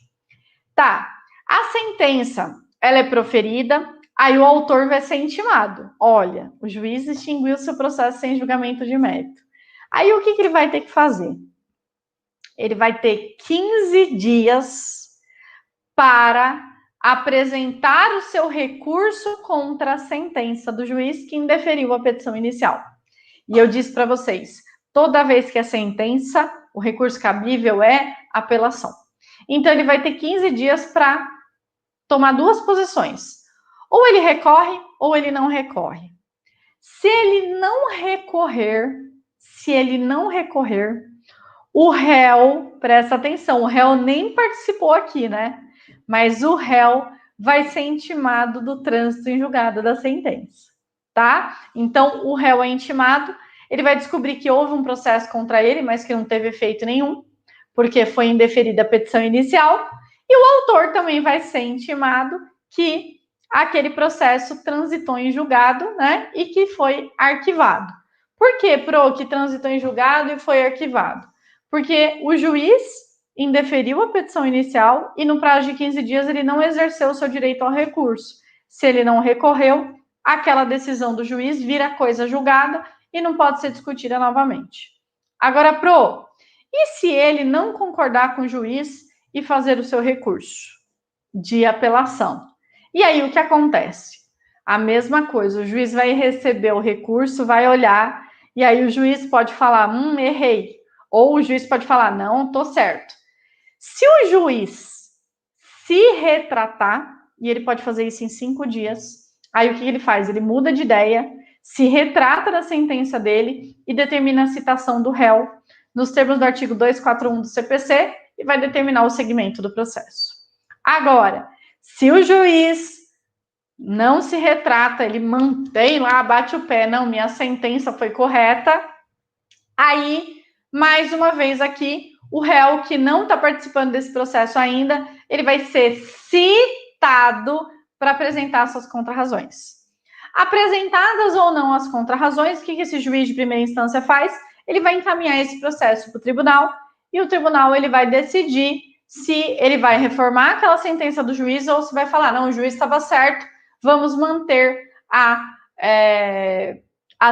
Tá, a sentença, ela é proferida, aí o autor vai ser intimado. Olha, o juiz extinguiu seu processo sem julgamento de mérito. Aí o que ele vai ter que fazer? Ele vai ter 15 dias para apresentar o seu recurso contra a sentença do juiz que indeferiu a petição inicial. E eu disse para vocês, toda vez que é sentença, o recurso cabível é apelação. Então, ele vai ter 15 dias para tomar duas posições. Ou ele recorre, ou ele não recorre. Se ele não recorrer, o réu, presta atenção, o réu nem participou aqui, né? Mas o réu vai ser intimado do trânsito em julgado da sentença, tá? Então, o réu é intimado, ele vai descobrir que houve um processo contra ele, mas que não teve efeito nenhum, porque foi indeferida a petição inicial, e o autor também vai ser intimado que aquele processo transitou em julgado, né, e que foi arquivado. Por que, que transitou em julgado e foi arquivado? Porque o juiz indeferiu a petição inicial e no prazo de 15 dias ele não exerceu o seu direito ao recurso. Se ele não recorreu, aquela decisão do juiz vira coisa julgada e não pode ser discutida novamente. Agora, e se ele não concordar com o juiz e fazer o seu recurso de apelação? E aí o que acontece? A mesma coisa, o juiz vai receber o recurso, vai olhar, e aí o juiz pode falar, errei. Ou o juiz pode falar, não, tô certo. Se o juiz se retratar, e ele pode fazer isso em 5 dias. Aí o que ele faz? Ele muda de ideia, se retrata da sentença dele e determina a citação do réu nos termos do artigo 241 do CPC e vai determinar o segmento do processo. Agora, se o juiz não se retrata, ele mantém lá, bate o pé, não, minha sentença foi correta, aí, mais uma vez aqui, o réu que não está participando desse processo ainda, ele vai ser citado para apresentar suas contrarrazões. Apresentadas ou não as contrarrazões, o que esse juiz de primeira instância faz? Ele vai encaminhar esse processo para o tribunal e o tribunal ele vai decidir se ele vai reformar aquela sentença do juiz ou se vai falar, não, o juiz estava certo, vamos manter a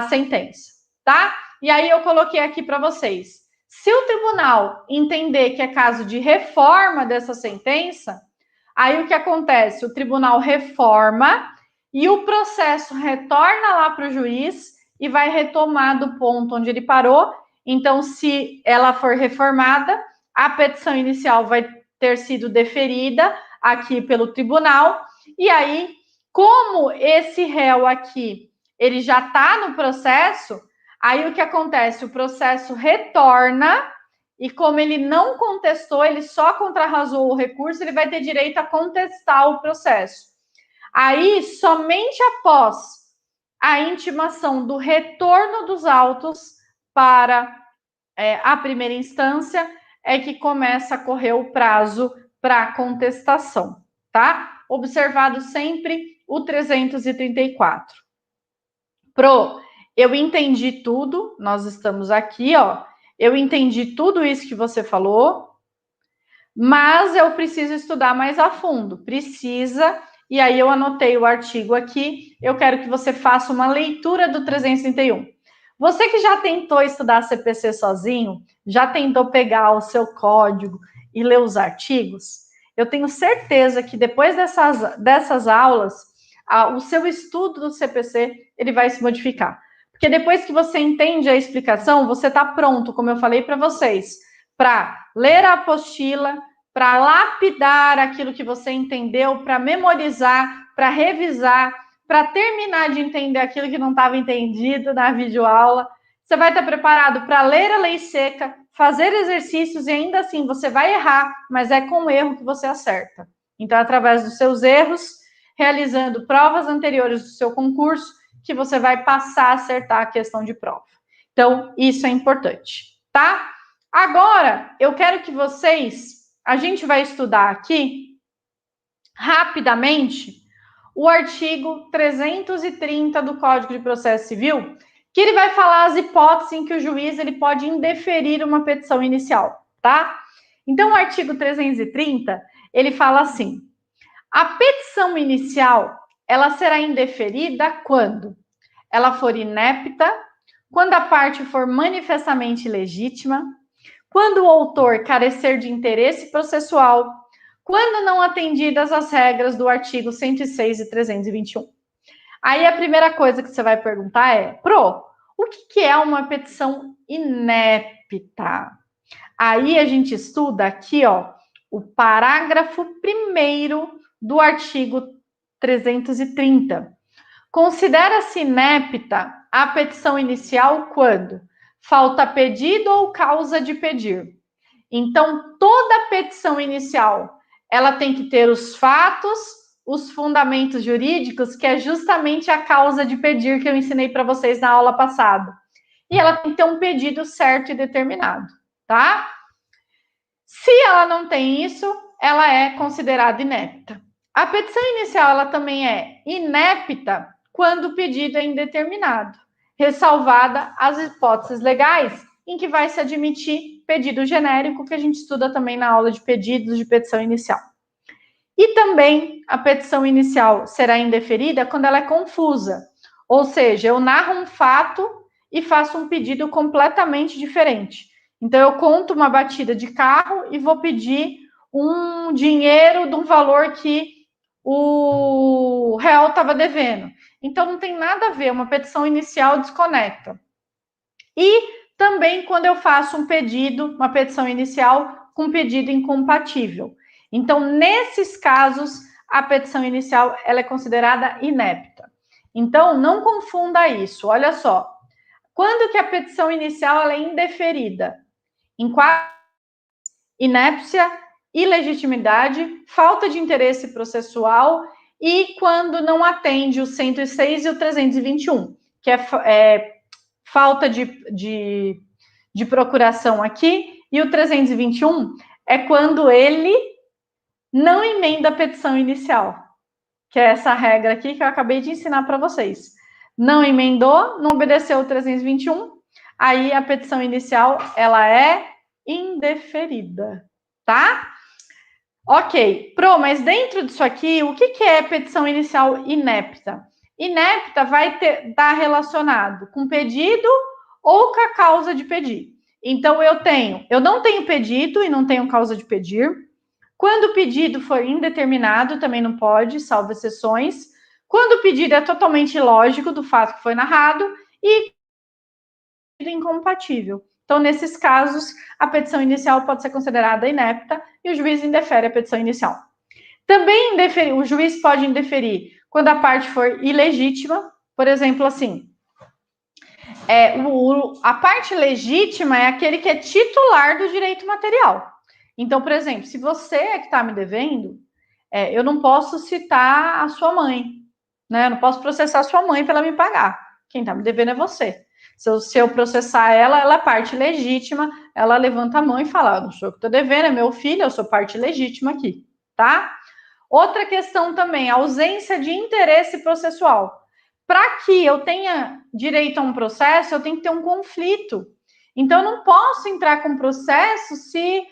sentença, tá? E aí eu coloquei aqui para vocês. Se o tribunal entender que é caso de reforma dessa sentença, aí o que acontece? O tribunal reforma e o processo retorna lá para o juiz e vai retomar do ponto onde ele parou. Então, se ela for reformada, a petição inicial vai ter sido deferida aqui pelo tribunal. E aí, como esse réu aqui, ele já está no processo, aí o que acontece? O processo retorna e como ele não contestou, ele só contrarrazou o recurso, ele vai ter direito a contestar o processo. Aí, somente após a intimação do retorno dos autos para a primeira instância, é que começa a correr o prazo para contestação, tá? Observado sempre o 334. Pro, eu entendi tudo, nós estamos aqui, ó, eu entendi tudo isso que você falou, mas eu preciso estudar mais a fundo, precisa, e aí eu anotei o artigo aqui, eu quero que você faça uma leitura do 331. Você que já tentou estudar CPC sozinho, já tentou pegar o seu código e ler os artigos, eu tenho certeza que depois dessas aulas, o seu estudo do CPC, ele vai se modificar. Porque depois que você entende a explicação, você está pronto, como eu falei para vocês, para ler a apostila, para lapidar aquilo que você entendeu, para memorizar, para revisar, para terminar de entender aquilo que não estava entendido na videoaula. Você vai estar preparado para ler a lei seca, fazer exercícios e ainda assim você vai errar, mas é com o erro que você acerta. Então, através dos seus erros, realizando provas anteriores do seu concurso, que você vai passar a acertar a questão de prova. Então, isso é importante, tá? Agora, eu quero que a gente vai estudar aqui, rapidamente, o artigo 330 do Código de Processo Civil, que ele vai falar as hipóteses em que o juiz ele pode indeferir uma petição inicial, tá? Então, o artigo 330, ele fala assim, a petição inicial, ela será indeferida quando ela for inepta, quando a parte for manifestamente ilegítima, quando o autor carecer de interesse processual, quando não atendidas as regras do artigo 106 e 321. Aí a primeira coisa que você vai perguntar é, o que é uma petição inepta? Aí a gente estuda aqui, ó, o parágrafo 1º do artigo 330. Considera-se inepta a petição inicial quando falta pedido ou causa de pedir. Então, toda petição inicial, ela tem que ter os fatos, os fundamentos jurídicos, que é justamente a causa de pedir que eu ensinei para vocês na aula passada. E ela tem que ter um pedido certo e determinado, tá? Se ela não tem isso, ela é considerada inepta. A petição inicial, ela também é inepta quando o pedido é indeterminado, ressalvada as hipóteses legais em que vai se admitir pedido genérico, que a gente estuda também na aula de pedidos de petição inicial. E também a petição inicial será indeferida quando ela é confusa, ou seja, eu narro um fato e faço um pedido completamente diferente. Então, eu conto uma batida de carro e vou pedir um dinheiro de um valor que o réu estava devendo. Então, não tem nada a ver, uma petição inicial desconecta. E também quando eu faço um pedido, uma petição inicial com pedido incompatível. Então, nesses casos, a petição inicial ela é considerada inepta. Então, não confunda isso. Olha só. Quando que a petição inicial ela é indeferida? Em quatro: inépcia, ilegitimidade, falta de interesse processual e quando não atende o 106 e o 321, que é falta de procuração aqui, e o 321 é quando ele não emenda a petição inicial, que é essa regra aqui que eu acabei de ensinar para vocês. Não emendou, não obedeceu o 321, aí a petição inicial ela é indeferida, tá? Ok, Pro, mas dentro disso aqui, o que é petição inicial inepta? Inepta vai estar relacionado com pedido ou com a causa de pedir. Então, eu não tenho pedido e não tenho causa de pedir. Quando o pedido for indeterminado, também não pode, salvo exceções. Quando o pedido é totalmente ilógico do fato que foi narrado e incompatível. Então, nesses casos, a petição inicial pode ser considerada inepta e o juiz indefere a petição inicial. Também o juiz pode indeferir quando a parte for ilegítima, por exemplo, assim, a parte legítima é aquele que é titular do direito material. Então, por exemplo, se você é que está me devendo, eu não posso citar a sua mãe, né? Eu não posso processar a sua mãe para ela me pagar. Quem está me devendo é você. Se eu processar ela é parte legítima, ela levanta a mão e fala: não sou eu que estou devendo, é meu filho, eu sou parte legítima aqui, tá? Outra questão também, ausência de interesse processual. Para que eu tenha direito a um processo, eu tenho que ter um conflito. Então, eu não posso entrar com processo se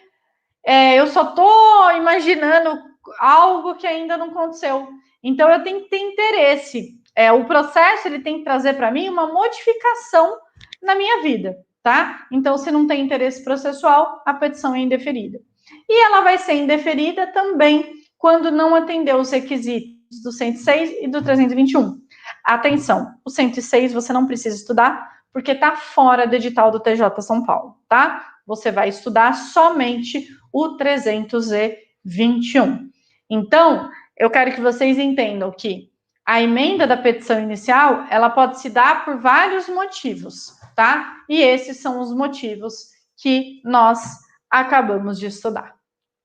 eu só estou imaginando algo que ainda não aconteceu. Então, eu tenho que ter interesse. O processo ele tem que trazer para mim uma modificação na minha vida, tá? Então, se não tem interesse processual, a petição é indeferida. E ela vai ser indeferida também quando não atendeu os requisitos do 106 e do 321. Atenção, o 106 você não precisa estudar, porque está fora do edital do TJ São Paulo, tá? Você vai estudar somente o 321. Então, eu quero que vocês entendam que a emenda da petição inicial, ela pode se dar por vários motivos, tá? E esses são os motivos que nós acabamos de estudar.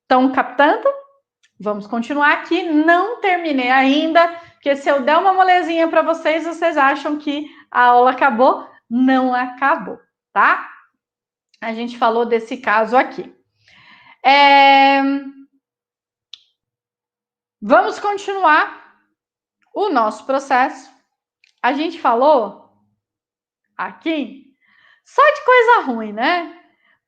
Estão captando? Vamos continuar aqui. Não terminei ainda, porque se eu der uma molezinha para vocês, vocês acham que a aula acabou? Não acabou, tá? A gente falou desse caso aqui. Vamos continuar o nosso processo. A gente falou aqui só de coisa ruim, né?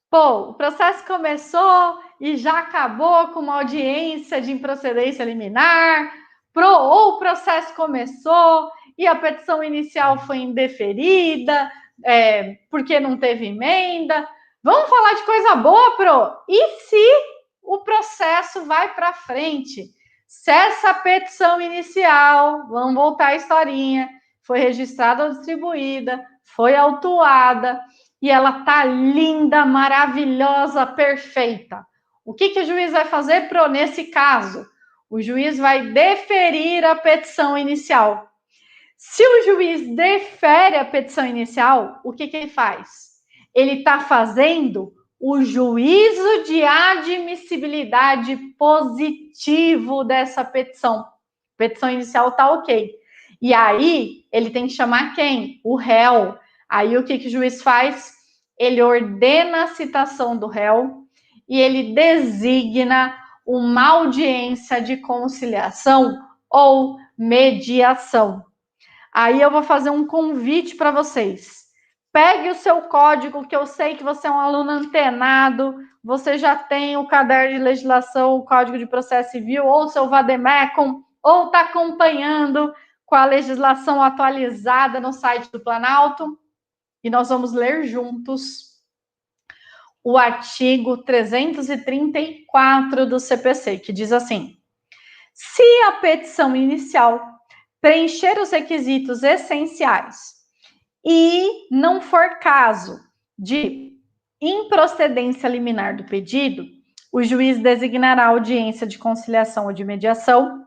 Pô, o processo começou e já acabou com uma audiência de improcedência liminar, ou o processo começou e a petição inicial foi indeferida, porque não teve emenda. Vamos falar de coisa boa, Pro? E se o processo vai para frente? Se essa petição inicial, vamos voltar à historinha, foi registrada ou distribuída, foi autuada, e ela tá linda, maravilhosa, perfeita. O que o juiz vai fazer, Pro, nesse caso? O juiz vai deferir a petição inicial. Se o juiz defere a petição inicial, o que ele faz? Ele está fazendo o juízo de admissibilidade positivo dessa petição. Petição inicial está ok. E aí, ele tem que chamar quem? O réu. Aí, o que o juiz faz? Ele ordena a citação do réu e ele designa uma audiência de conciliação ou mediação. Aí eu vou fazer um convite para vocês. Pegue o seu código, que eu sei que você é um aluno antenado, você já tem o caderno de legislação, o Código de Processo Civil, ou o seu Vademecum, ou está acompanhando com a legislação atualizada no site do Planalto. E nós vamos ler juntos o artigo 334 do CPC, que diz assim: se a petição inicial preencher os requisitos essenciais e não for caso de improcedência liminar do pedido, o juiz designará a audiência de conciliação ou de mediação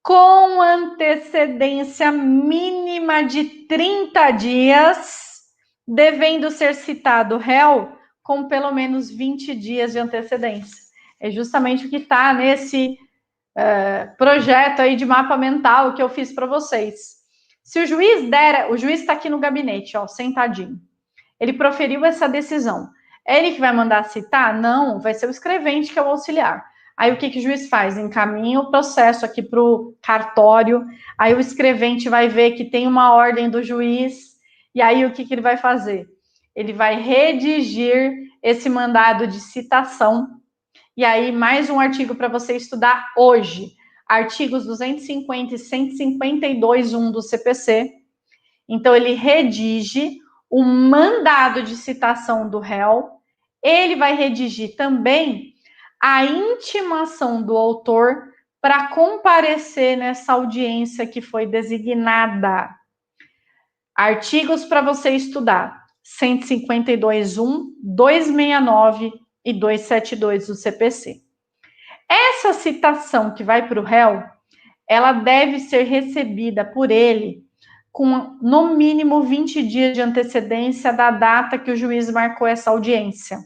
com antecedência mínima de 30 dias, devendo ser citado o réu com pelo menos 20 dias de antecedência. É justamente o que está nesse projeto aí de mapa mental que eu fiz para vocês. Se o juiz o juiz está aqui no gabinete, ó, sentadinho. Ele proferiu essa decisão. É ele que vai mandar citar? Não, vai ser o escrevente que é o auxiliar. Aí o que o juiz faz? Encaminha o processo aqui para o cartório, aí o escrevente vai ver que tem uma ordem do juiz, e aí o que ele vai fazer? Ele vai redigir esse mandado de citação, e aí mais um artigo para você estudar hoje, artigos 250 e 152.1 do CPC. Então ele redige o mandado de citação do réu, ele vai redigir também a intimação do autor para comparecer nessa audiência que foi designada. Artigos para você estudar: 152.1, 269 e 272 do CPC. Essa citação que vai para o réu, ela deve ser recebida por ele com no mínimo 20 dias de antecedência da data que o juiz marcou essa audiência.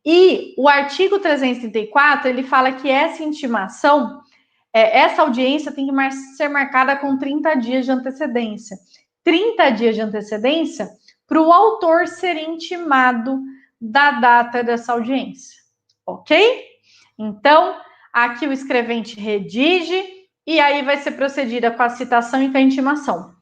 E o artigo 334, ele fala que essa intimação, essa audiência tem que ser marcada com 30 dias de antecedência. 30 dias de antecedência para o autor ser intimado da data dessa audiência, ok? Então, aqui o escrevente redige e aí vai ser procedida com a citação e com a intimação.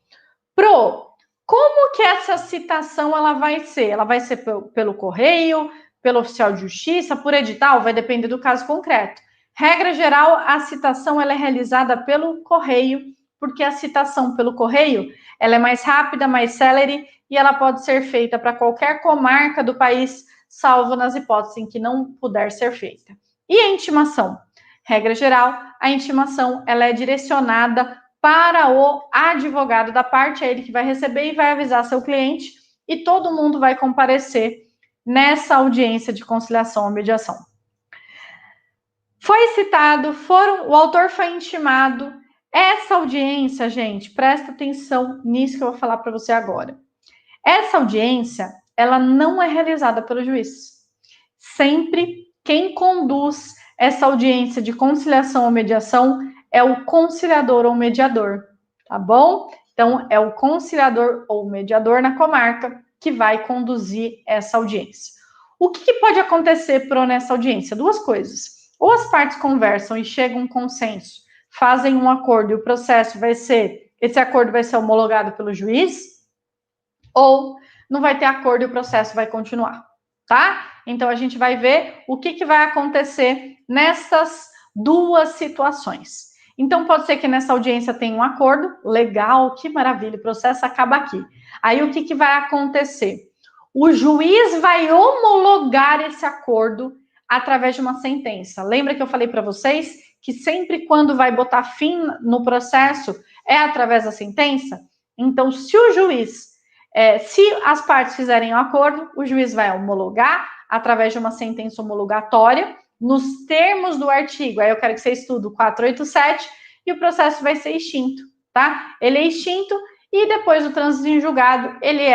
Como que essa citação ela vai ser? Ela vai ser pelo correio, pelo oficial de justiça, por edital? Vai depender do caso concreto. Regra geral, a citação ela é realizada pelo correio, porque a citação pelo correio ela é mais rápida, mais célere e ela pode ser feita para qualquer comarca do país, salvo nas hipóteses em que não puder ser feita. E a intimação? Regra geral, a intimação ela é direcionada para o advogado da parte, é ele que vai receber e vai avisar seu cliente, e todo mundo vai comparecer nessa audiência de conciliação ou mediação. Foi citado, o autor foi intimado. Essa audiência, gente, presta atenção nisso que eu vou falar para você agora. Essa audiência, ela não é realizada pelo juiz. Sempre quem conduz essa audiência de conciliação ou mediação é o conciliador ou mediador, tá bom? Então, é o conciliador ou mediador na comarca que vai conduzir essa audiência. O que pode acontecer nessa audiência? Duas coisas. Ou as partes conversam e chegam a um consenso, fazem um acordo e o processo esse acordo vai ser homologado pelo juiz, ou não vai ter acordo e o processo vai continuar, tá? Então, a gente vai ver o que vai acontecer nessas duas situações. Então, pode ser que nessa audiência tenha um acordo, legal, que maravilha, o processo acaba aqui. Aí, o que vai acontecer? O juiz vai homologar esse acordo através de uma sentença. Lembra que eu falei para vocês que sempre quando vai botar fim no processo é através da sentença? Então, se o juiz, se as partes fizerem um acordo, o juiz vai homologar através de uma sentença homologatória, nos termos do artigo, aí eu quero que você estude o 487, e o processo vai ser extinto, tá? Ele é extinto e depois do trânsito em julgado, ele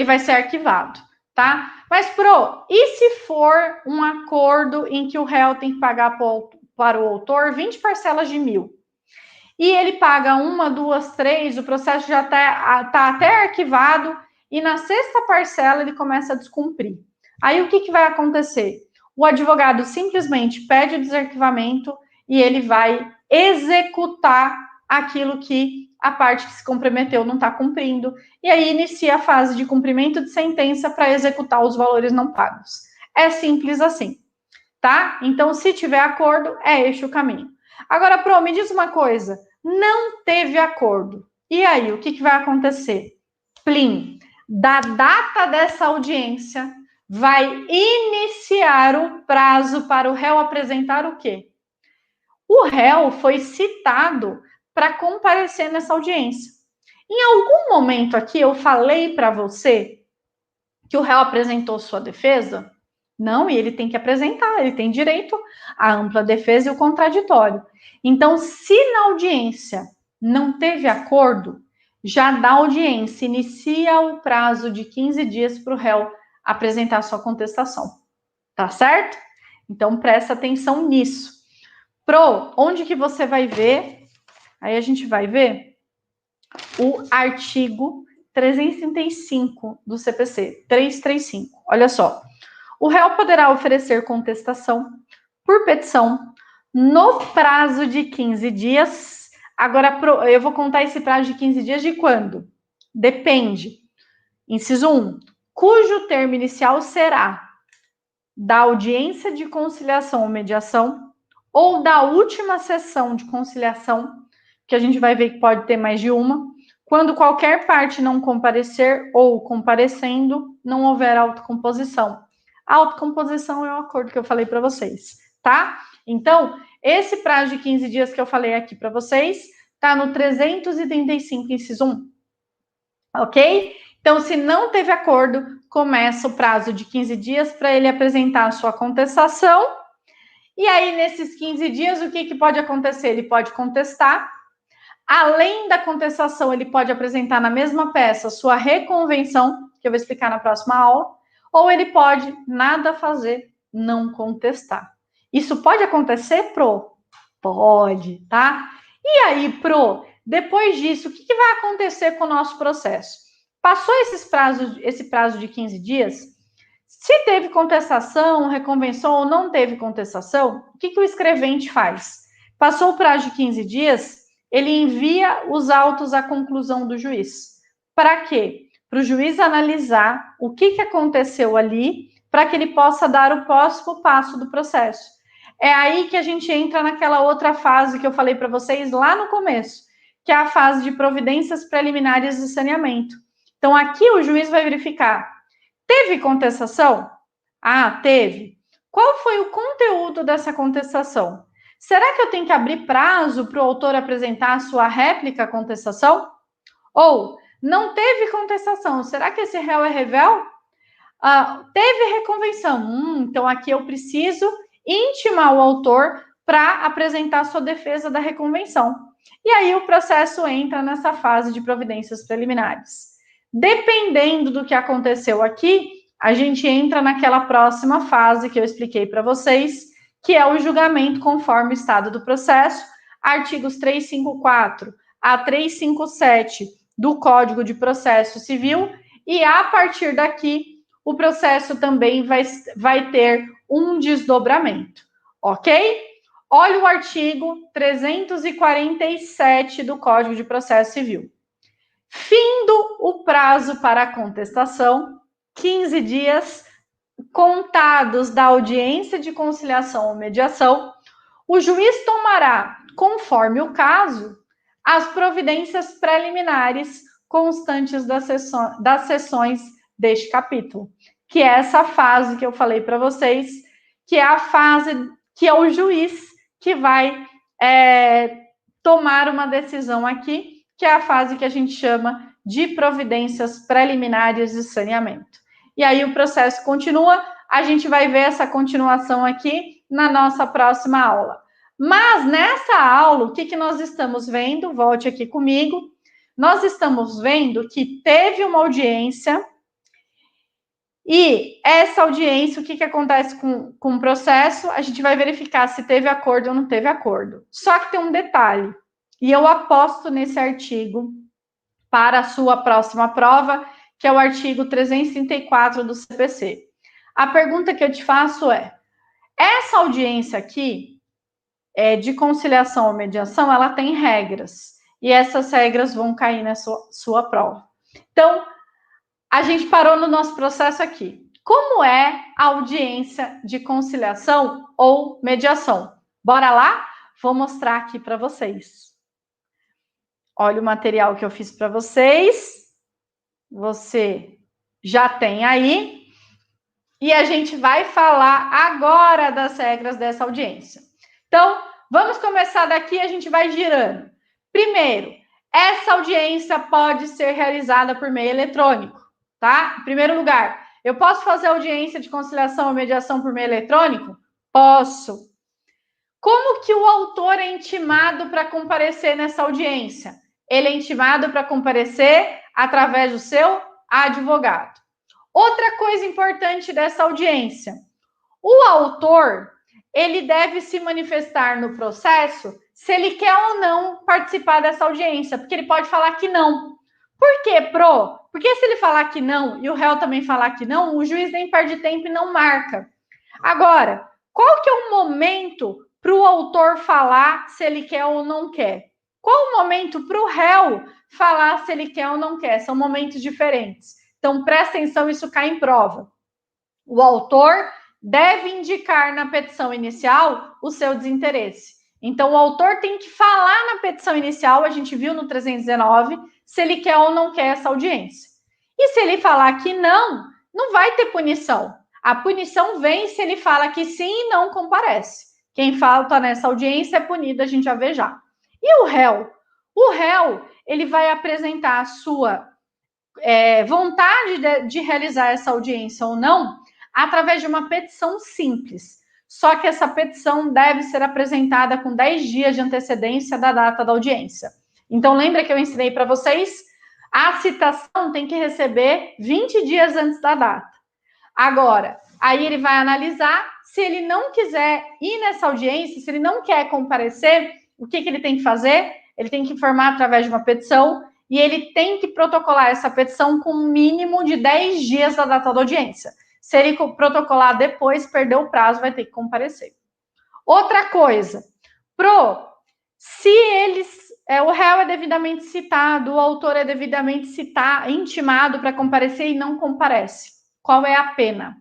vai ser arquivado, tá? Mas, e se for um acordo em que o réu tem que pagar para o autor 20 parcelas de 1.000? E ele paga 1, 2, 3, o processo já tá até arquivado, e na 6ª parcela ele começa a descumprir. Aí o que vai acontecer? O advogado simplesmente pede o desarquivamento e ele vai executar aquilo que a parte que se comprometeu não está cumprindo, e aí inicia a fase de cumprimento de sentença para executar os valores não pagos. É simples assim, tá? Então, se tiver acordo, é este o caminho. Agora, me diz uma coisa, não teve acordo. E aí, o que vai acontecer? Plim, da data dessa audiência, vai iniciar o prazo para o réu apresentar o quê? O réu foi citado para comparecer nessa audiência. Em algum momento aqui, eu falei para você que o réu apresentou sua defesa? Não, e ele tem que apresentar, ele tem direito à ampla defesa e o contraditório. Então, se na audiência não teve acordo, já da audiência inicia o prazo de 15 dias para o réu apresentar sua contestação. Tá certo? Então, presta atenção nisso. Pro, onde que você vai ver? Aí a gente vai ver o artigo 335 do CPC, 335. Olha só. O réu poderá oferecer contestação por petição no prazo de 15 dias. Agora, eu vou contar esse prazo de 15 dias de quando? Depende. Inciso 1. Cujo termo inicial será da audiência de conciliação ou mediação ou da última sessão de conciliação, que a gente vai ver que pode ter mais de uma, quando qualquer parte não comparecer ou comparecendo, não houver autocomposição. A autocomposição é o acordo que eu falei para vocês, tá? Então, esse prazo de 15 dias que eu falei aqui para vocês, tá no 335, inciso 1. Ok? Então, se não teve acordo, começa o prazo de 15 dias para ele apresentar a sua contestação. E aí, nesses 15 dias, o que pode acontecer? Ele pode contestar. Além da contestação, ele pode apresentar na mesma peça sua reconvenção, que eu vou explicar na próxima aula, ou ele pode nada fazer, não contestar. Isso pode acontecer, Pro? Pode, tá? E aí, Pro, depois disso, o que vai acontecer com o nosso processo? Passou esse prazo de 15 dias, se teve contestação, reconvenção ou não teve contestação, o que o escrevente faz? Passou o prazo de 15 dias, ele envia os autos à conclusão do juiz. Para quê? Para o juiz analisar o que aconteceu ali, para que ele possa dar o próximo passo do processo. É aí que a gente entra naquela outra fase que eu falei para vocês lá no começo, que é a fase de providências preliminares de saneamento. Então, aqui o juiz vai verificar. Teve contestação? Ah, teve. Qual foi o conteúdo dessa contestação? Será que eu tenho que abrir prazo para o autor apresentar a sua réplica à contestação? Ou, não teve contestação, será que esse réu é revel? Teve reconvenção. Então, aqui eu preciso intimar o autor para apresentar sua defesa da reconvenção. E aí o processo entra nessa fase de providências preliminares. Dependendo do que aconteceu aqui, a gente entra naquela próxima fase que eu expliquei para vocês, que é o julgamento conforme o estado do processo, artigos 354 a 357 do Código de Processo Civil, e a partir daqui, o processo também vai ter um desdobramento, ok? Olha o artigo 347 do Código de Processo Civil. Findo o prazo para a contestação, 15 dias contados da audiência de conciliação ou mediação, o juiz tomará, conforme o caso, as providências preliminares constantes das sessões deste capítulo, que é essa fase que eu falei para vocês, que é a fase que é o juiz que vai tomar uma decisão aqui, que é a fase que a gente chama de providências preliminares de saneamento. E aí o processo continua, a gente vai ver essa continuação aqui na nossa próxima aula. Mas nessa aula, o que nós estamos vendo? Volte aqui comigo. Nós estamos vendo que teve uma audiência e essa audiência, o que acontece com o processo? A gente vai verificar se teve acordo ou não teve acordo. Só que tem um detalhe, e eu aposto nesse artigo para a sua próxima prova, que é o artigo 334 do CPC. A pergunta que eu te faço é, essa audiência aqui, de conciliação ou mediação, ela tem regras, e essas regras vão cair na sua prova. Então, a gente parou no nosso processo aqui. Como é a audiência de conciliação ou mediação? Bora lá? Vou mostrar aqui para vocês. Olha o material que eu fiz para vocês. Você já tem aí. E a gente vai falar agora das regras dessa audiência. Então, vamos começar daqui, a gente vai girando. Primeiro, essa audiência pode ser realizada por meio eletrônico, tá? Em primeiro lugar, Eu posso fazer audiência de conciliação ou mediação por meio eletrônico? Posso. Como que o autor é intimado para comparecer nessa audiência? Ele é intimado para comparecer através do seu advogado. Outra coisa importante dessa audiência: o autor, ele deve se manifestar no processo se ele quer ou não participar dessa audiência, porque ele pode falar que não. Por quê, Pro? Porque se ele falar que não e o réu também falar que não, o juiz nem perde tempo e não marca. Agora, qual que é o momento para o autor falar se ele quer ou não quer? Qual o momento para o réu falar se ele quer ou não quer? São momentos diferentes. Então, presta atenção, isso cai em prova. O autor deve indicar na petição inicial o seu desinteresse. Então, o autor tem que falar na petição inicial, a gente viu no 319, se ele quer ou não quer essa audiência. E se ele falar que não, não vai ter punição. A punição vem se ele fala que sim e não comparece. Quem falta nessa audiência é punido, a gente já vê já. E o réu? O réu, ele vai apresentar a sua vontade de realizar essa audiência ou não através de uma petição simples. Só que essa petição deve ser apresentada com 10 dias de antecedência da data da audiência. Então, lembra que eu ensinei para vocês? A citação tem que receber 20 dias antes da data. Agora, aí ele vai analisar, se ele não quiser ir nessa audiência, se ele não quer comparecer, o que ele tem que fazer? Ele tem que informar através de uma petição e ele tem que protocolar essa petição com um mínimo de 10 dias da data da audiência. Se ele protocolar depois, perder o prazo, vai ter que comparecer. Outra coisa, se o réu é devidamente citado, o autor é devidamente intimado para comparecer e não comparece, qual é a pena?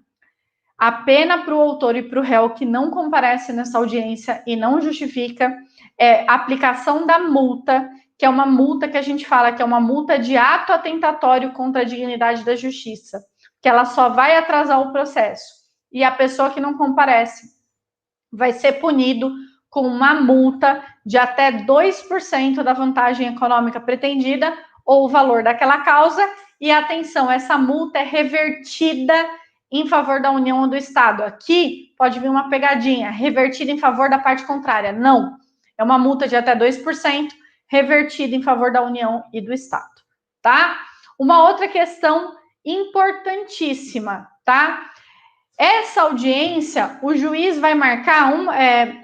A pena para o autor e para o réu que não comparece nessa audiência e não justifica é a aplicação da multa, que é uma multa que a gente fala que é uma multa de ato atentatório contra a dignidade da justiça, que ela só vai atrasar o processo. E a pessoa que não comparece vai ser punido com uma multa de até 2% da vantagem econômica pretendida ou o valor daquela causa. E atenção, essa multa é revertida em favor da União ou do Estado. Aqui pode vir uma pegadinha, revertida em favor da parte contrária. Não, é uma multa de até 2%, revertida em favor da União e do Estado, tá? Uma outra questão importantíssima, tá? Essa audiência, o juiz vai marcar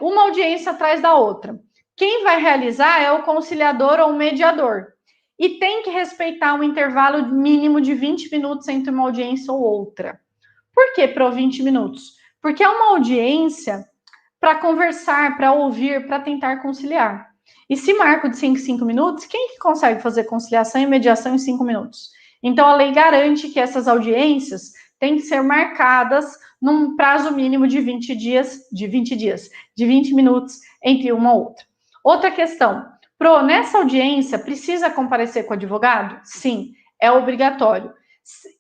uma audiência atrás da outra. Quem vai realizar é o conciliador ou o mediador. E tem que respeitar um intervalo mínimo de 20 minutos entre uma audiência ou outra. Por que para 20 minutos? Porque é uma audiência para conversar, para ouvir, para tentar conciliar. E se marco de 5 minutos, quem que consegue fazer conciliação e mediação em 5 minutos? Então, a lei garante que essas audiências têm que ser marcadas num prazo mínimo de 20 minutos entre uma ou outra. Outra questão, nessa audiência, precisa comparecer com o advogado? Sim, é obrigatório.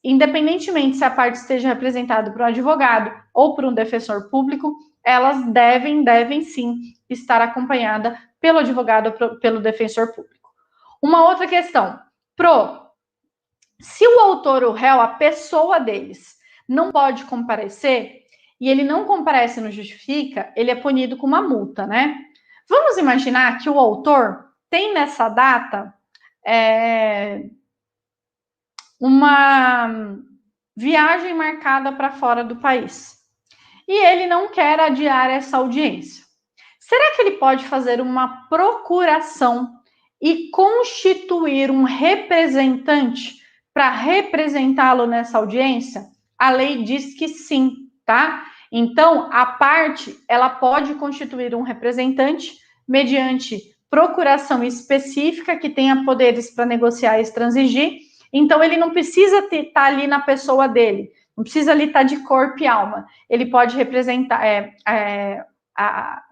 Independentemente se a parte esteja representada por um advogado ou por um defensor público, elas devem sim estar acompanhadas pelo advogado ou pelo defensor público. Uma outra questão, se o autor ou réu, a pessoa deles, não pode comparecer, e ele não comparece e não justifica, ele é punido com uma multa, né? Vamos imaginar que o autor tem nessa data uma viagem marcada para fora do país. E ele não quer adiar essa audiência. Será que ele pode fazer uma procuração e constituir um representante para representá-lo nessa audiência? A lei diz que sim, tá? Então, a parte, ela pode constituir um representante mediante procuração específica que tenha poderes para negociar e transigir. Então, ele não precisa estar ali na pessoa dele, não precisa ali estar de corpo e alma. Ele pode representar,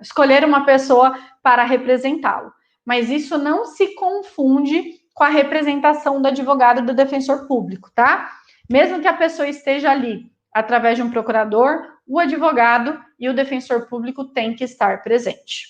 escolher uma pessoa para representá-lo. Mas isso não se confunde com a representação do advogado e do defensor público, tá? Mesmo que a pessoa esteja ali através de um procurador, o advogado e o defensor público têm que estar presente.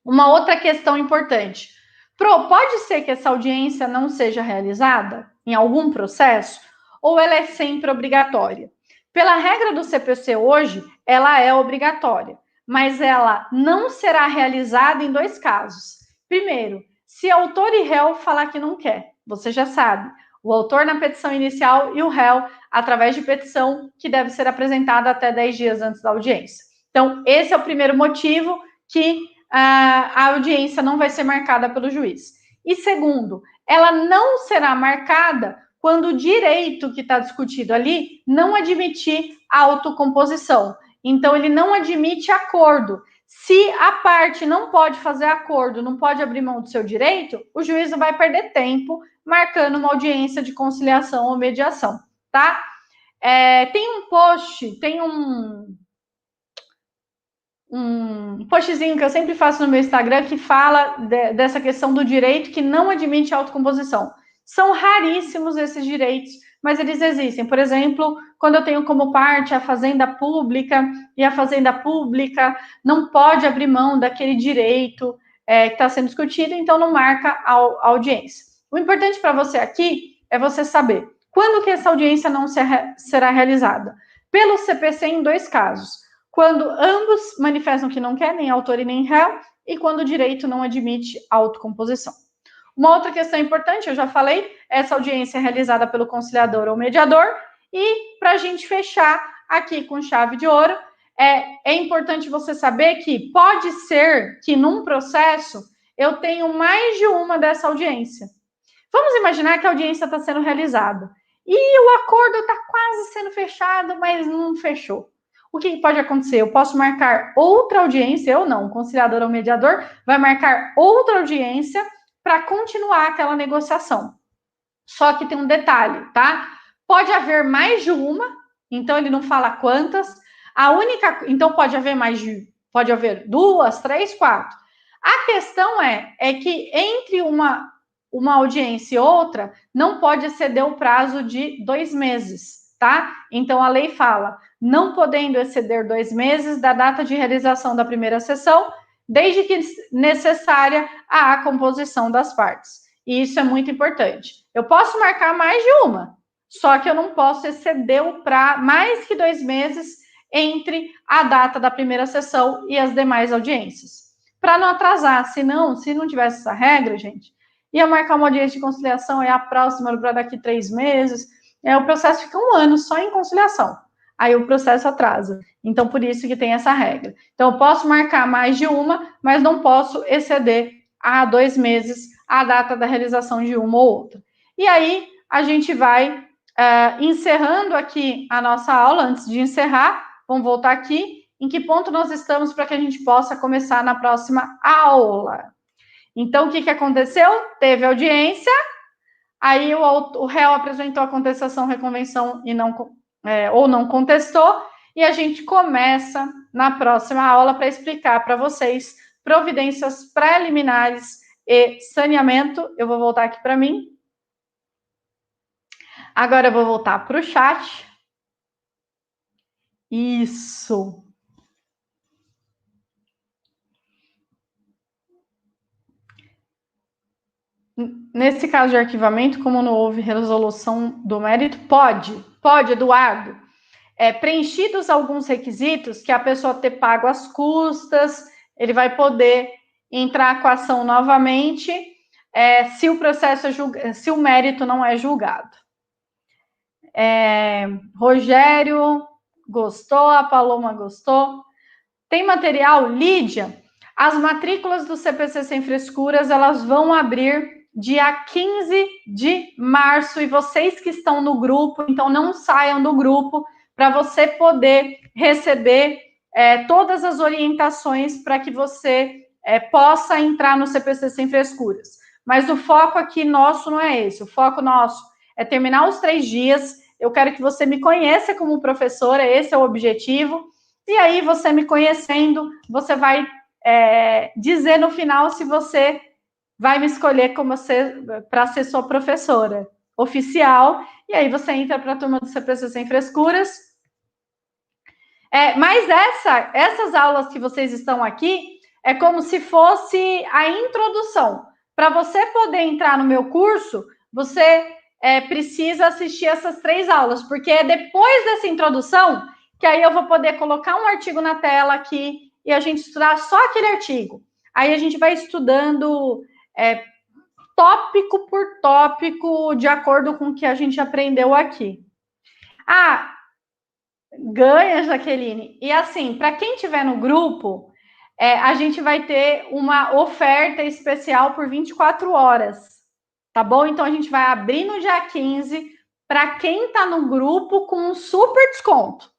Uma outra questão importante. Pode ser que essa audiência não seja realizada em algum processo? ou ela é sempre obrigatória? Pela regra do CPC hoje, ela é obrigatória, mas ela não será realizada em 2 casos. Primeiro, se autor e réu falar que não quer, você já sabe, o autor na petição inicial e o réu através de petição que deve ser apresentada até 10 dias antes da audiência. Então, esse é o primeiro motivo que a audiência não vai ser marcada pelo juiz. E segundo, ela não será marcada quando o direito que está discutido ali não admitir autocomposição. Então, ele não admite acordo. Se a parte não pode fazer acordo, não pode abrir mão do seu direito, o juiz vai perder tempo marcando uma audiência de conciliação ou mediação, tá? Tem um post, tem um postzinho que eu sempre faço no meu Instagram que fala dessa questão do direito que não admite autocomposição. São raríssimos esses direitos, mas eles existem. Por exemplo, quando eu tenho como parte a fazenda pública, e a fazenda pública não pode abrir mão daquele direito que está sendo discutido, então não marca a audiência. O importante para você aqui é você saber quando que essa audiência não será realizada. Pelo CPC em 2 casos. Quando ambos manifestam que não quer, nem autor e nem réu, e quando o direito não admite autocomposição. Uma outra questão importante, eu já falei, essa audiência é realizada pelo conciliador ou mediador, e para a gente fechar aqui com chave de ouro, é importante você saber que pode ser que num processo eu tenho mais de uma dessa audiência. Vamos imaginar que a audiência está sendo realizada e o acordo está quase sendo fechado, mas não fechou. O que pode acontecer? Eu posso marcar outra audiência, eu não, o conciliador ou mediador vai marcar outra audiência para continuar aquela negociação. Só que tem um detalhe, tá? Pode haver mais de uma, então ele não fala quantas. Então pode haver 2, 3, 4. A questão é que entre uma audiência e outra não pode exceder o prazo de 2 meses. Tá? Então, a lei fala, não podendo exceder 2 meses da data de realização da primeira sessão, desde que necessária a composição das partes. E isso é muito importante. Eu posso marcar mais de uma, só que eu não posso exceder mais que 2 meses entre a data da primeira sessão e as demais audiências. Para não atrasar, se não tivesse essa regra, gente, ia marcar uma audiência de conciliação, a próxima para daqui 3 meses, o processo fica 1 ano só em conciliação. Aí o processo atrasa. Então, por isso que tem essa regra. Então, eu posso marcar mais de uma, mas não posso exceder a 2 meses a data da realização de uma ou outra. E aí, a gente vai encerrando aqui a nossa aula. Antes de encerrar, vamos voltar aqui. Em que ponto nós estamos para que a gente possa começar na próxima aula? Então, o que aconteceu? Teve audiência. Aí o réu apresentou a contestação, reconvenção ou não contestou, e a gente começa na próxima aula para explicar para vocês providências preliminares e saneamento. Eu vou voltar aqui para mim. Agora eu vou voltar para o chat. Isso. Nesse caso de arquivamento, como não houve resolução do mérito, pode, Eduardo. Preenchidos alguns requisitos, que a pessoa ter pago as custas, ele vai poder entrar com a ação novamente, se o processo se o mérito não é julgado. Rogério gostou, a Paloma gostou. Tem material, Lídia? As matrículas do CPC Sem Frescuras, elas vão abrir dia 15 de março, e vocês que estão no grupo, então não saiam do grupo, para você poder receber todas as orientações para que você possa entrar no CPC Sem Frescuras. Mas o foco aqui nosso não é esse, o foco nosso é terminar os 3 dias, eu quero que você me conheça como professora, esse é o objetivo, e aí você me conhecendo, você vai dizer no final se você vai me escolher para ser sua professora oficial, e aí você entra para a turma do CPC Sem Frescuras. Mas essas aulas que vocês estão aqui, é como se fosse a introdução. Para você poder entrar no meu curso, você precisa assistir essas 3 aulas, porque é depois dessa introdução que aí eu vou poder colocar um artigo na tela aqui e a gente estudar só aquele artigo. Aí a gente vai estudando tópico por tópico, de acordo com o que a gente aprendeu aqui. Ganha, Jaqueline. E assim, para quem estiver no grupo, a gente vai ter uma oferta especial por 24 horas, tá bom? Então, a gente vai abrir no dia 15 para quem está no grupo com um super desconto.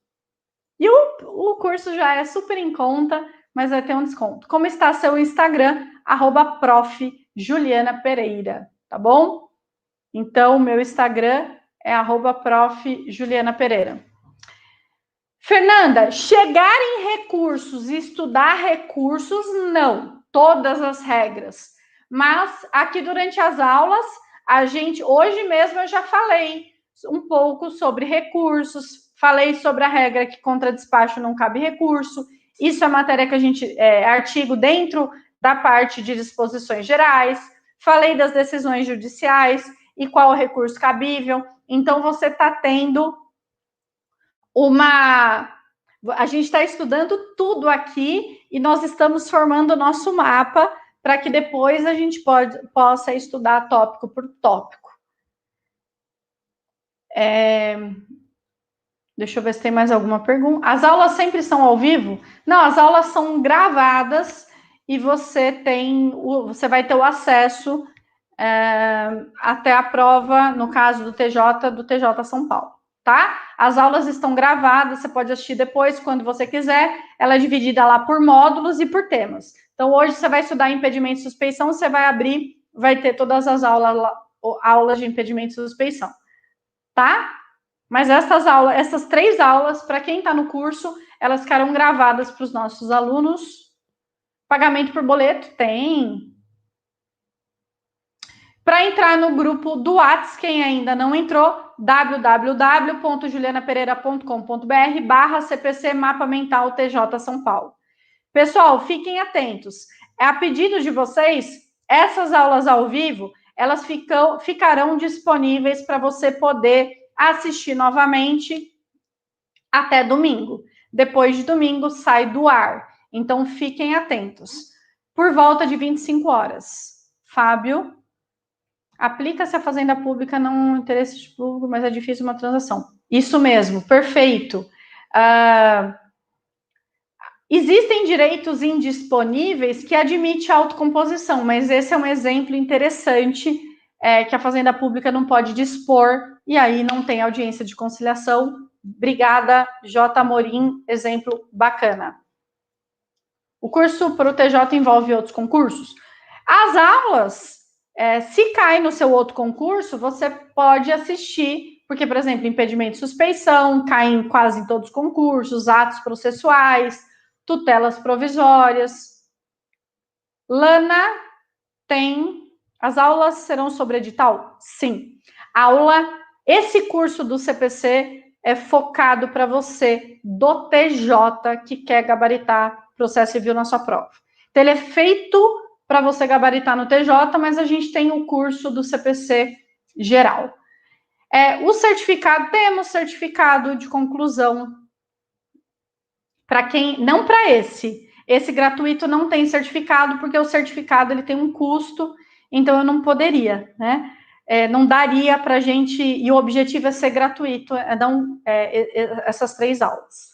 E o curso já é super em conta, mas vai ter um desconto. Como está seu Instagram? @prof. Juliana Pereira, tá bom? Então, meu Instagram é @prof. Juliana Pereira. Fernanda, chegar em recursos e estudar recursos, não. Todas as regras. Mas aqui durante as aulas, hoje mesmo eu já falei um pouco sobre recursos, falei sobre a regra que contra despacho não cabe recurso. Isso é matéria que a gente, artigo dentro da parte de disposições gerais. Falei das decisões judiciais e qual o recurso cabível. Então, você está tendo a gente está estudando tudo aqui e nós estamos formando o nosso mapa para que depois a gente possa estudar tópico por tópico. Deixa eu ver se tem mais alguma pergunta. As aulas sempre são ao vivo? Não, as aulas são gravadas e você vai ter o acesso até a prova, no caso do TJ São Paulo. Tá? As aulas estão gravadas, você pode assistir depois, quando você quiser. Ela é dividida lá por módulos e por temas. Então, hoje você vai estudar impedimento e suspeição, você vai abrir, vai ter todas as aulas de impedimento e suspeição. Tá? Mas essas 3 aulas, para quem está no curso, elas ficarão gravadas para os nossos alunos. Pagamento por boleto? Tem. Para entrar no grupo do Whats, quem ainda não entrou, www.julianapereira.com.br/CPC Mapa Mental TJ São Paulo. Pessoal, fiquem atentos. A pedido de vocês, essas aulas ao vivo, elas ficarão disponíveis para você poder assistir novamente até domingo. Depois de domingo, sai do ar. Então, fiquem atentos. Por volta de 25 horas. Fábio? Aplica-se a fazenda pública não interesse público, mas é difícil uma transação. Isso mesmo, perfeito. Existem direitos indisponíveis que admitem autocomposição, mas esse é um exemplo interessante que a fazenda pública não pode dispor, e aí não tem audiência de conciliação. Obrigada, J. Amorim, exemplo bacana. O curso para o TJ envolve outros concursos? As aulas... se cai no seu outro concurso, você pode assistir, porque, por exemplo, impedimento e suspeição, caem quase em todos os concursos, atos processuais, tutelas provisórias. Lana, as aulas serão sobre edital? Sim. Esse curso do CPC é focado para você do TJ que quer gabaritar processo civil na sua prova. Então, ele é feito para você gabaritar no TJ, mas a gente tem o curso do CPC geral. O certificado, temos certificado de conclusão. Para quem, não para esse gratuito não tem certificado, porque o certificado ele tem um custo, então eu não poderia, né? Não daria para a gente, e o objetivo é ser gratuito, essas 3 aulas.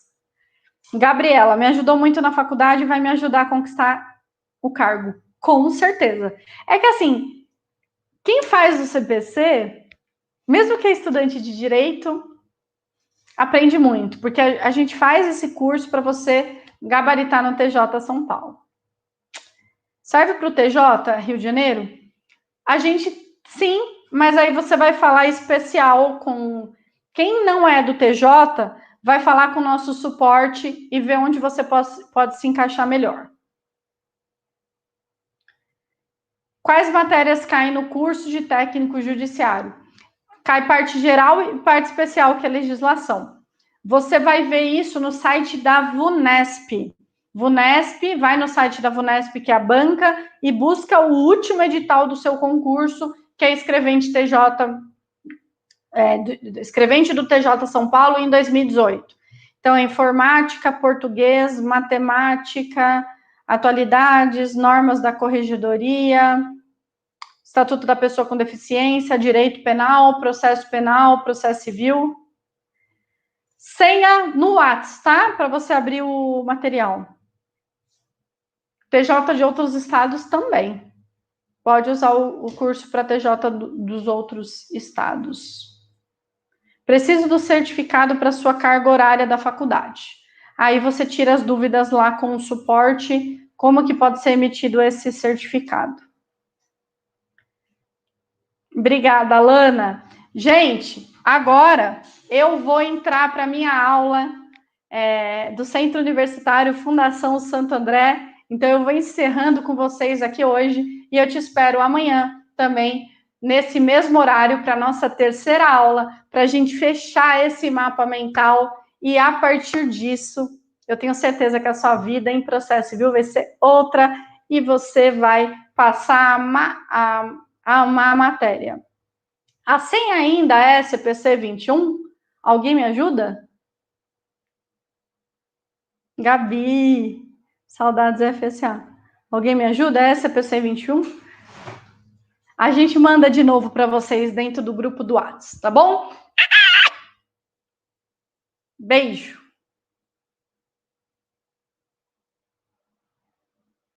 Gabriela, me ajudou muito na faculdade, vai me ajudar a conquistar o cargo. Com certeza. É que assim, quem faz o CPC, mesmo que é estudante de direito, aprende muito, porque a gente faz esse curso para você gabaritar no TJ São Paulo. Serve para o TJ Rio de Janeiro? A gente, sim, mas aí você vai falar especial com... Quem não é do TJ, vai falar com o nosso suporte e ver onde você pode se encaixar melhor. Quais matérias caem no curso de técnico judiciário? Cai parte geral e parte especial, que é legislação. Você vai ver isso no site da VUNESP. Vai no site da VUNESP, que é a banca, e busca o último edital do seu concurso, que é escrevente TJ escrevente do TJ São Paulo em 2018. Então, é informática, português, matemática, atualidades, normas da corregedoria, Estatuto da Pessoa com Deficiência, direito penal, processo civil. Senha no WhatsApp, tá? Para você abrir o material. TJ de outros estados também. Pode usar o curso para TJ dos outros estados. Preciso do certificado para sua carga horária da faculdade. Aí você tira as dúvidas lá com o suporte, como que pode ser emitido esse certificado. Obrigada, Alana. Gente, agora eu vou entrar para a minha aula do Centro Universitário Fundação Santo André. Então, eu vou encerrando com vocês aqui hoje e eu te espero amanhã também, nesse mesmo horário, para a nossa terceira aula, para a gente fechar esse mapa mental e, a partir disso, eu tenho certeza que a sua vida em processo civil vai ser outra e você vai passar a amar a matéria. A senha ainda é SPC 21? Alguém me ajuda? Gabi, saudades FSA. Alguém me ajuda? É SPC 21? A gente manda de novo para vocês dentro do grupo do WhatsApp, tá bom? Beijo.